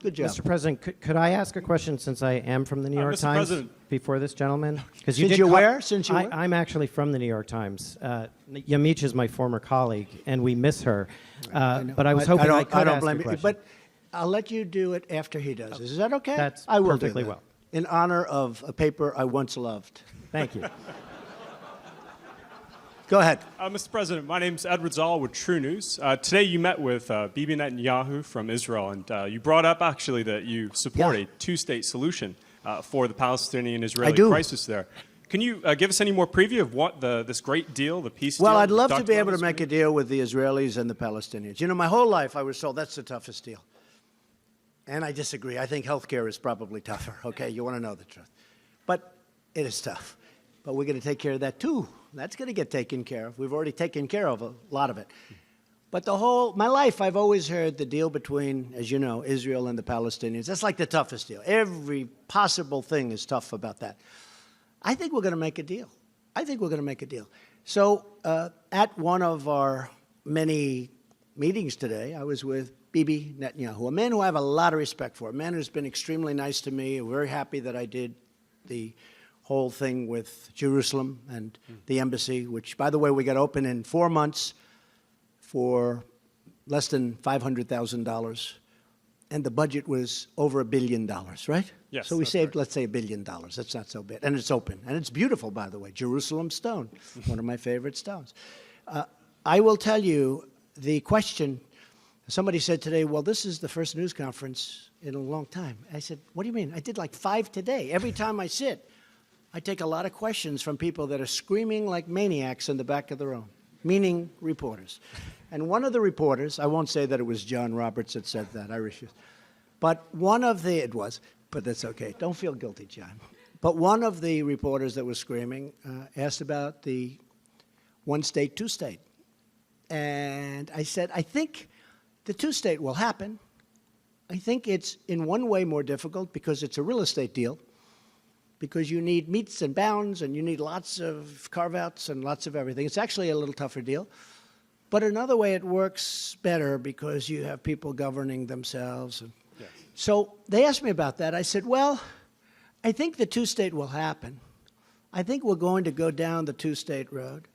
[SPEAKER 1] Good job.
[SPEAKER 16] Mr. President, could I ask a question since I am from the New York
[SPEAKER 17] Mr.
[SPEAKER 16] Times
[SPEAKER 17] President.
[SPEAKER 16] before this gentleman?
[SPEAKER 1] Since you're where? Since you where?
[SPEAKER 16] I'm actually from the New York Times. Yamiche is my former colleague, and we miss her. But I was hoping I could ask a question.
[SPEAKER 1] But I'll let you do it after he does. Is that okay?
[SPEAKER 16] That's
[SPEAKER 1] I will
[SPEAKER 16] perfectly
[SPEAKER 1] do that.
[SPEAKER 16] well.
[SPEAKER 1] In honor of a paper I once loved.
[SPEAKER 16] Thank you.
[SPEAKER 1] Go ahead.
[SPEAKER 17] Mr. President, my name's Edward Zoll with True News. Today you met with Bibi Netanyahu from Israel, and you brought up actually that you support a two-state solution for the Palestinian-Israeli crisis there. Can you give us any more preview of what this great deal, the peace deal?
[SPEAKER 1] Well, I'd love to
[SPEAKER 17] Dr.
[SPEAKER 1] be able to
[SPEAKER 17] Mohammed
[SPEAKER 1] make a deal with the Israelis and the Palestinians. You know, my whole life I was told that's the toughest deal. And I disagree. I think health care is probably tougher, okay? You want to know the truth. But it is tough. But we're going to take care of that, too. That's going to get taken care of. We've already taken care of a lot of it. But my life, I've always heard the deal between, as you know, Israel and the Palestinians. That's like the toughest deal. Every possible thing is tough about that. I think we're going to make a deal. I think we're going to make a deal. So at one of our many meetings today, I was with Bibi Netanyahu, a man who I have a lot of respect for, a man who's been extremely nice to me. We're very happy that I did the whole thing with Jerusalem and the embassy, which, by the way, we got open in 4 months for less than $500,000. And the budget was over $1 billion, right?
[SPEAKER 17] Yes,
[SPEAKER 1] So we
[SPEAKER 17] that's
[SPEAKER 1] saved, let's say, $1 billion. That's not so bad. And it's open. And it's beautiful, by the way. Jerusalem stone, one of my favorite stones. I will tell you the question. Somebody said today, well, this is the first news conference in a long time. I said, what do you mean? I did like 5 today. Every time I sit, I take a lot of questions from people that are screaming like maniacs in the back of the room, meaning reporters. And one of the reporters, I won't say that it was John Roberts that said that, I refuse. But it was, but that's okay. Don't feel guilty, John. But one of the reporters that was screaming asked about the one state, two state. And I said, I think the two state will happen. I think it's in one way more difficult because it's a real estate deal, because you need meets and bounds and you need lots of carve-outs and lots of everything. It's actually a little tougher deal. But another way it works better because you have people governing themselves. And so they asked me about that. I said, well, I think the two-state will happen. I think we're going to go down the two-state road.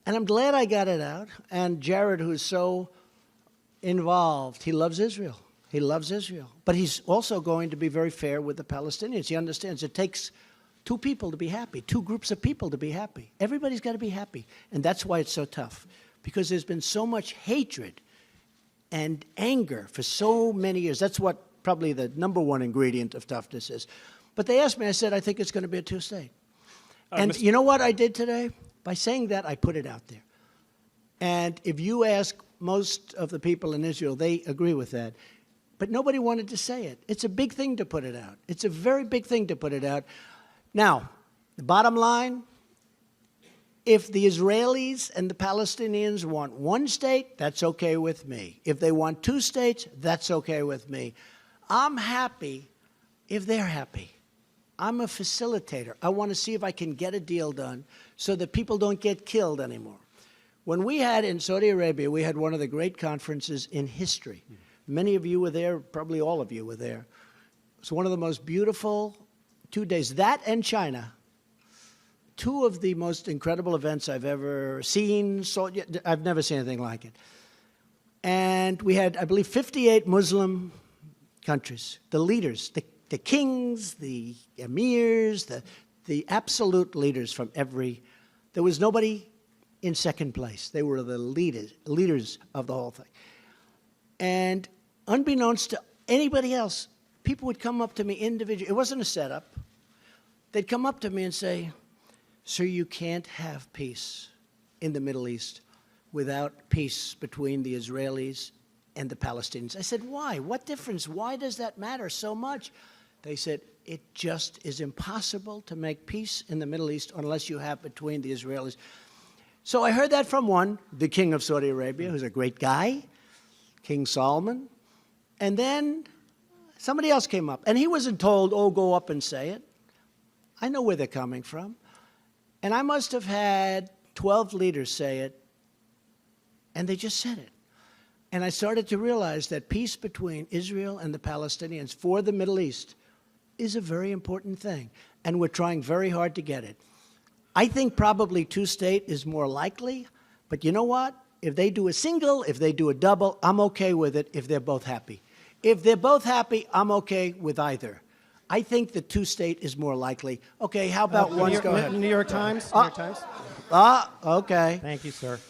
[SPEAKER 1] And I'm glad I got it out. And Jared, who's so involved, he loves Israel. He loves Israel. But he's also going to be very fair with the Palestinians. He understands it takes two people to be happy, two groups of people to be happy. Everybody's got to be happy. And that's why it's so tough, because there's been so much hatred and anger for so many years. That's what probably the number one ingredient of toughness is. But they asked me, I said, I think it's going to be a two-state. And you know what I did today? By saying that, I put it out there. And if you ask most of the people in Israel, they agree with that. but nobody wanted to say it. It's a big thing to put it out. It's a very big thing to put it out. Now, the bottom line, if the Israelis and the Palestinians want one state, that's okay with me. If they want two states, that's okay with me. I'm happy if they're happy. I'm a facilitator. I want to see if I can get a deal done so that people don't get killed anymore. When we had in Saudi Arabia, we had one of the great conferences in history. Many of you were there, probably all of you were there. It's one of the most beautiful 2 days. That and China, two of the most incredible events I've ever seen. I've never seen anything like it. And we had, I believe, 58 Muslim countries, the leaders, the kings, the emirs, the absolute leaders from every. There was nobody in second place. They were the leaders of the whole thing. And unbeknownst to anybody else, people would come up to me individually. It wasn't a setup. They'd come up to me and say, "Sir, you can't have peace in the Middle East without peace between the Israelis and the Palestinians." I said, "Why? What difference? Why does that matter so much?" They said, "It just is impossible to make peace in the Middle East unless you have between the Israelis." So I heard that from one, the king of Saudi Arabia, who's a great guy, King Solomon. And then somebody else came up. And he wasn't told, "Oh, go up and say it." I know where they're coming from. And I must have had 12 leaders say it, and they just said it. And I started to realize that peace between Israel and the Palestinians for the Middle East is a very important thing, and we're trying very hard to get it. I think probably two-state is more likely, but you know what? If they do a single, if they do a double, I'm okay with it if they're both happy. If they're both happy, I'm okay with either. I think the two-state is more likely. Okay, how about one? Go ahead.
[SPEAKER 16] New York Times? New York Times?
[SPEAKER 1] Okay.
[SPEAKER 16] Thank you, sir.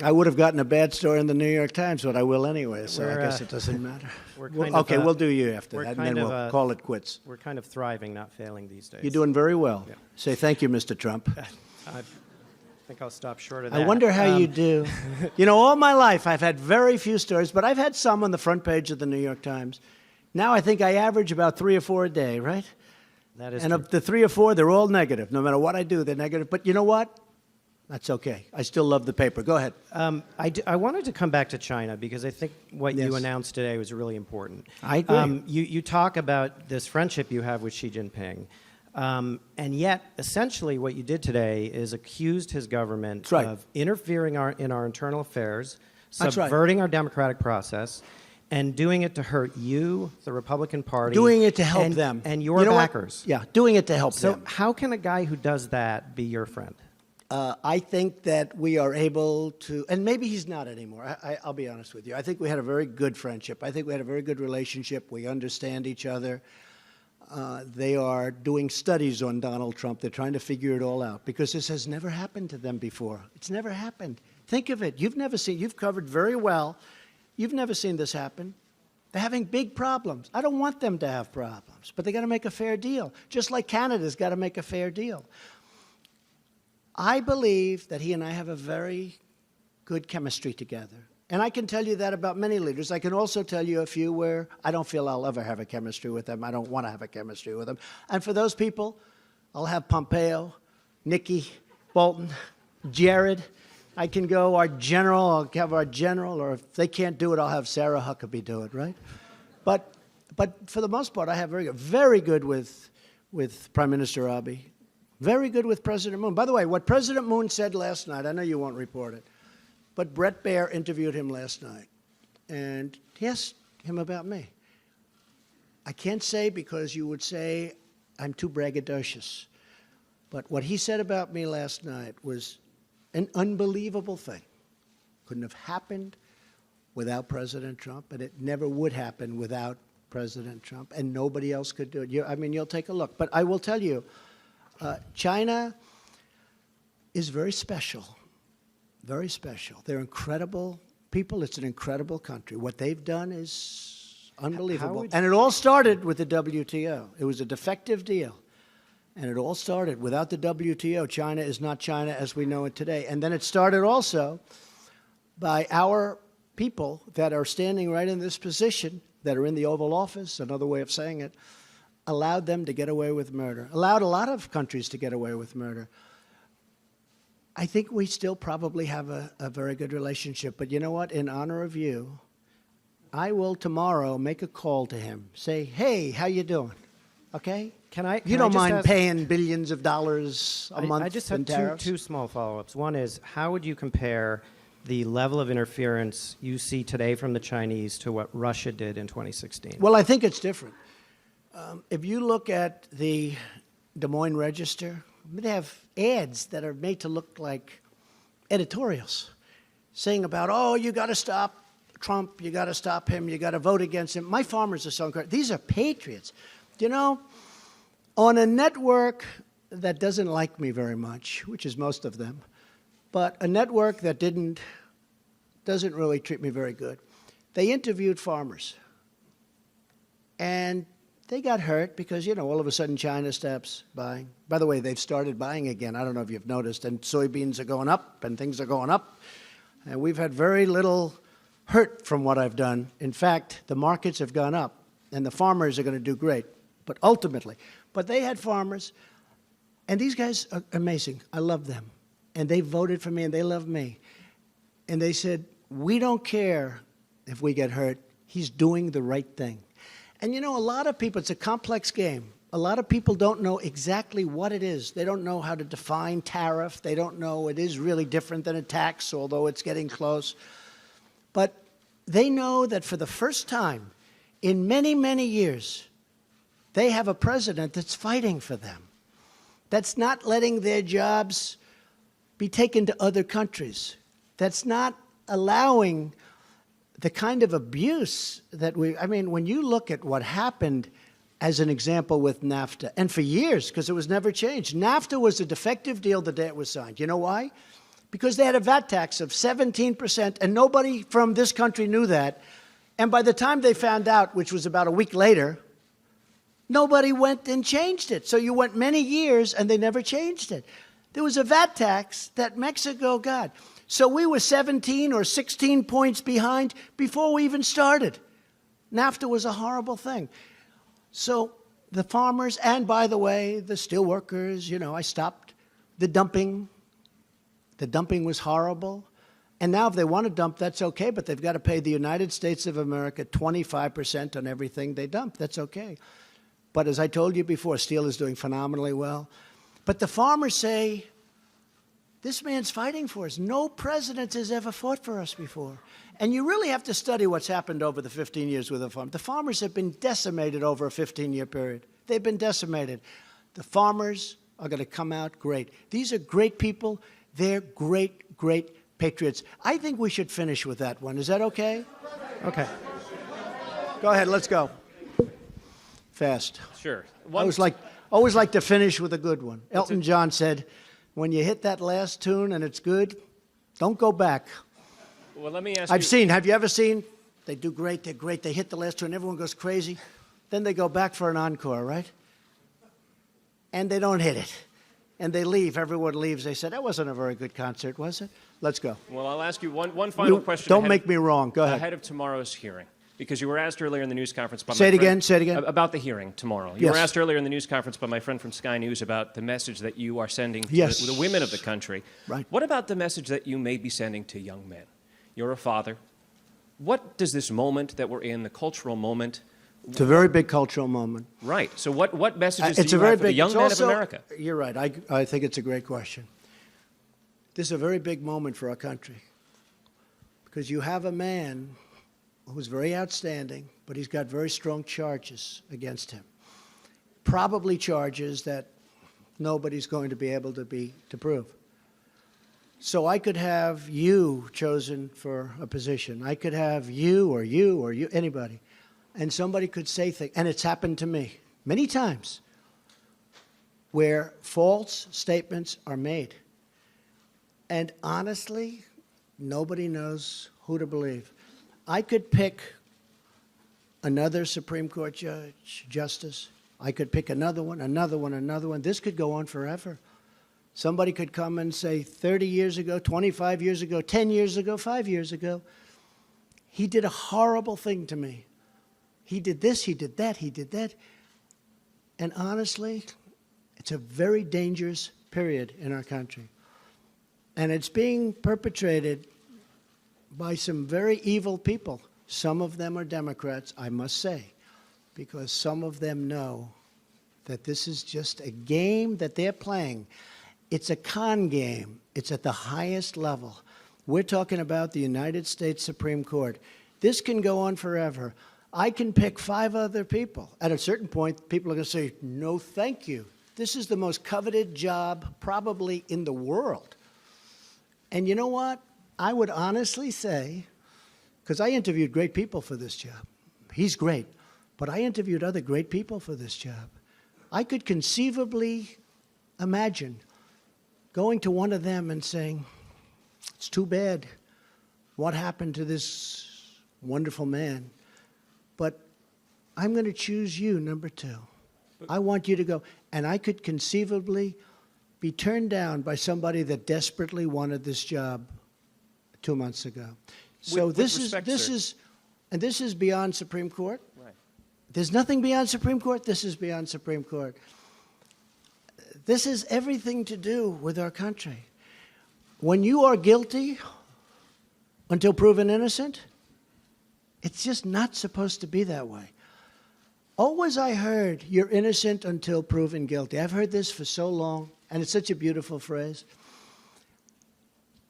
[SPEAKER 1] I would have gotten a bad story in the New York Times, but I will anyway, so I guess it doesn't matter. Okay, we'll do you after that, and then we'll call it quits.
[SPEAKER 16] We're kind of thriving, not failing these days.
[SPEAKER 1] You're doing very well.
[SPEAKER 16] Yeah.
[SPEAKER 1] Say thank you, Mr. Trump.
[SPEAKER 16] I think I'll stop short of that.
[SPEAKER 1] I wonder how you do. You know, all my life I've had very few stories, but I've had some on the front page of the New York Times. Now I think I average about 3 or 4 a day, right?
[SPEAKER 16] That is
[SPEAKER 1] and
[SPEAKER 16] true.
[SPEAKER 1] of the 3 or 4, they're all negative. No matter what I do, they're negative. But you know what? That's okay. I still love the paper. Go ahead.
[SPEAKER 16] I wanted to come back to China because I think what
[SPEAKER 1] Yes.
[SPEAKER 16] you announced today was really important.
[SPEAKER 1] I agree.
[SPEAKER 16] You talk about this friendship you have with Xi Jinping, and yet essentially what you did today is accused his government of interfering in our internal affairs,
[SPEAKER 1] That's right.
[SPEAKER 16] subverting our democratic process, and doing it to hurt you, the Republican Party.
[SPEAKER 1] Doing it to help
[SPEAKER 16] and,
[SPEAKER 1] them.
[SPEAKER 16] And your
[SPEAKER 1] You know what?
[SPEAKER 16] backers.
[SPEAKER 1] Yeah, doing it to help them.
[SPEAKER 16] So how can a guy who does that be your friend?
[SPEAKER 1] I think that we are able to, and maybe he's not anymore. I'll be honest with you. I think we had a very good friendship. I think we had a very good relationship. We understand each other. They are doing studies on Donald Trump. They're trying to figure it all out because this has never happened to them before. It's never happened. Think of it. You've covered very well. You've never seen this happen. They're having big problems. I don't want them to have problems, but they got to make a fair deal, just like Canada's got to make a fair deal. I believe that he and I have a very good chemistry together. And I can tell you that about many leaders. I can also tell you a few where I don't feel I'll ever have a chemistry with them. I don't want to have a chemistry with them. And for those people, I'll have Pompeo, Nikki, Bolton, Jared. I can go our general, I'll have our general, or if they can't do it, I'll have Sarah Huckabee do it, right? But for the most part, I have very good with Prime Minister Abiy. Very good with President Moon. By the way, what President Moon said last night, I know you won't report it, but Brett Baer interviewed him last night, and he asked him about me. I can't say because you would say I'm too braggadocious, but what he said about me last night was an unbelievable thing. Couldn't have happened without President Trump, and it never would happen without President Trump, and nobody else could do it. You'll take a look. But I will tell you, China is very special, very special. They're incredible people. It's an incredible country. What they've done is unbelievable. And it all started with the WTO. It was a defective deal. And it all started without the WTO. China is not China as we know it today. And then it started also by our people that are standing right in this position, that are in the Oval Office, another way of saying it, allowed them to get away with murder, allowed a lot of countries to get away with murder. I think we still probably have a very good relationship. But you know what? In honor of you, I will tomorrow make a call to him. Say, hey, how you doing? Okay? You don't mind paying billions of dollars a month
[SPEAKER 16] I just
[SPEAKER 1] in
[SPEAKER 16] have
[SPEAKER 1] tariffs?
[SPEAKER 16] two small follow-ups. One is, how would you compare the level of interference you see today from the Chinese to what Russia did in 2016?
[SPEAKER 1] Well, I think it's different. If you look at the Des Moines Register, they have ads that are made to look like editorials, saying about, oh, you got to stop Trump, you got to stop him, you got to vote against him. My farmers are so incredible. These are patriots. You know, on a network that doesn't like me very much, which is most of them, but a network that doesn't really treat me very good, they interviewed farmers. And they got hurt because, you know, all of a sudden China stops buying. By the way, they've started buying again. I don't know if you've noticed. And soybeans are going up and things are going up. And we've had very little hurt from what I've done. In fact, the markets have gone up and the farmers are going to do great. But ultimately, they had farmers, and these guys are amazing. I love them. And they voted for me and they love me. And they said, we don't care if we get hurt. He's doing the right thing. And you know, a lot of people, it's a complex game. A lot of people don't know exactly what it is. They don't know how to define tariff. They don't know it is really different than a tax, although it's getting close. But they know that for the first time in many, many years, they have a president that's fighting for them, that's not letting their jobs be taken to other countries, that's not allowing the kind of abuse that when you look at what happened as an example with NAFTA, and for years, because it was never changed. NAFTA was a defective deal the day it was signed. You know why? Because they had a VAT tax of 17%, and nobody from this country knew that. And by the time they found out, which was about a week later, nobody went and changed it. So you went many years, and they never changed it. There was a VAT tax that Mexico got. So we were 17 or 16 points behind before we even started. NAFTA was a horrible thing. So the farmers, and by the way, the steel workers, you know, I stopped the dumping. The dumping was horrible. And now if they want to dump, that's okay, but they've got to pay the United States of America 25% on everything they dump. That's okay. But as I told you before, steel is doing phenomenally well. But the farmers say, this man's fighting for us. No president has ever fought for us before. And you really have to study what's happened over the 15 years with the farmers. The farmers have been decimated over a 15-year period. They've been decimated. The farmers are going to come out great. These are great people. They're great, great patriots. I think we should finish with that one. Is that okay?
[SPEAKER 16] Okay.
[SPEAKER 1] Go ahead. Let's go. Fast.
[SPEAKER 18] Sure.
[SPEAKER 1] Always like to finish with a good one. Elton John said, when you hit that last tune and it's good, don't go back.
[SPEAKER 18] Well, let me ask
[SPEAKER 1] have you ever seen? They do great, they're great, they hit the last tune, everyone goes crazy. Then they go back for an encore, right? And they don't hit it. And they leave, everyone leaves. They said, that wasn't a very good concert, was it? Let's go.
[SPEAKER 18] Well, I'll ask you one final question.
[SPEAKER 1] Don't make me wrong, go ahead.
[SPEAKER 18] Ahead of tomorrow's hearing. Because you were asked earlier in the news conference by
[SPEAKER 1] Say it again.
[SPEAKER 18] About the hearing tomorrow. You were asked earlier in the news conference by my friend from Sky News about the message that you are sending to the women of the country.
[SPEAKER 1] Right.
[SPEAKER 18] What about the message that you may be sending to young men? You're a father. What does this moment that we're in, the cultural moment...
[SPEAKER 1] It's a very big cultural moment.
[SPEAKER 18] Right. So what messages do you have for the young men of America?
[SPEAKER 1] You're right. I think it's a great question. This is a very big moment for our country. Because you have a man who's very outstanding, but he's got very strong charges against him. Probably charges that nobody's going to be able to prove. So I could have you chosen for a position. I could have you or anybody. And somebody could say things, and it's happened to me many times, where false statements are made. And honestly, nobody knows who to believe. I could pick another Supreme Court justice. I could pick another one, another one, another one. This could go on forever. Somebody could come and say 30 years ago, 25 years ago, 10 years ago, 5 years ago, He did a horrible thing to me. He did this, he did that, he did that. And honestly, it's a very dangerous period in our country. And it's being perpetrated by some very evil people. Some of them are Democrats, I must say, because some of them know that this is just a game that they're playing. It's a con game. It's at the highest level. We're talking about the United States Supreme Court. This can go on forever. I can pick 5 other people. At a certain point, people are going to say, no, thank you. This is the most coveted job probably in the world. And you know what? I would honestly say, because I interviewed great people for this job. He's great. But I interviewed other great people for this job. I could conceivably imagine going to one of them and saying, it's too bad what happened to this wonderful man, but I'm going to choose you, number 2. I want you to go. And I could conceivably be turned down by somebody that desperately wanted this job 2 months ago. So this is beyond Supreme Court.
[SPEAKER 18] Right.
[SPEAKER 1] There's nothing beyond Supreme Court. This is beyond Supreme Court. This has everything to do with our country. When you are guilty until proven innocent, it's just not supposed to be that way. Always I heard, you're innocent until proven guilty. I've heard this for so long, and it's such a beautiful phrase.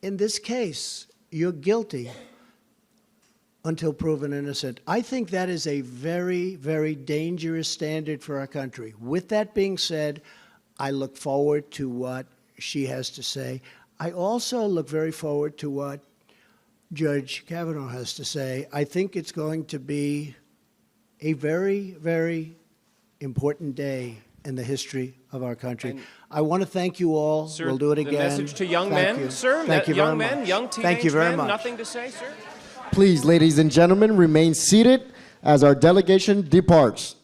[SPEAKER 1] In this case, you're guilty until proven innocent. I think that is a very, very dangerous standard for our country. With that being said, I look forward to what she has to say. I also look very forward to what Judge Kavanaugh has to say. I think it's going to be a very, very important day in the history of our country. And I want to thank you all.
[SPEAKER 18] Sir,
[SPEAKER 1] we'll do it again.
[SPEAKER 18] The message to young
[SPEAKER 1] Thank
[SPEAKER 18] men,
[SPEAKER 1] you.
[SPEAKER 18] sir.
[SPEAKER 1] Thank you very
[SPEAKER 18] young men,
[SPEAKER 1] much.
[SPEAKER 18] young teenage
[SPEAKER 1] Thank you very
[SPEAKER 18] men.
[SPEAKER 1] much.
[SPEAKER 18] Nothing to say, sir.
[SPEAKER 19] Please, ladies and gentlemen, remain seated as our delegation departs.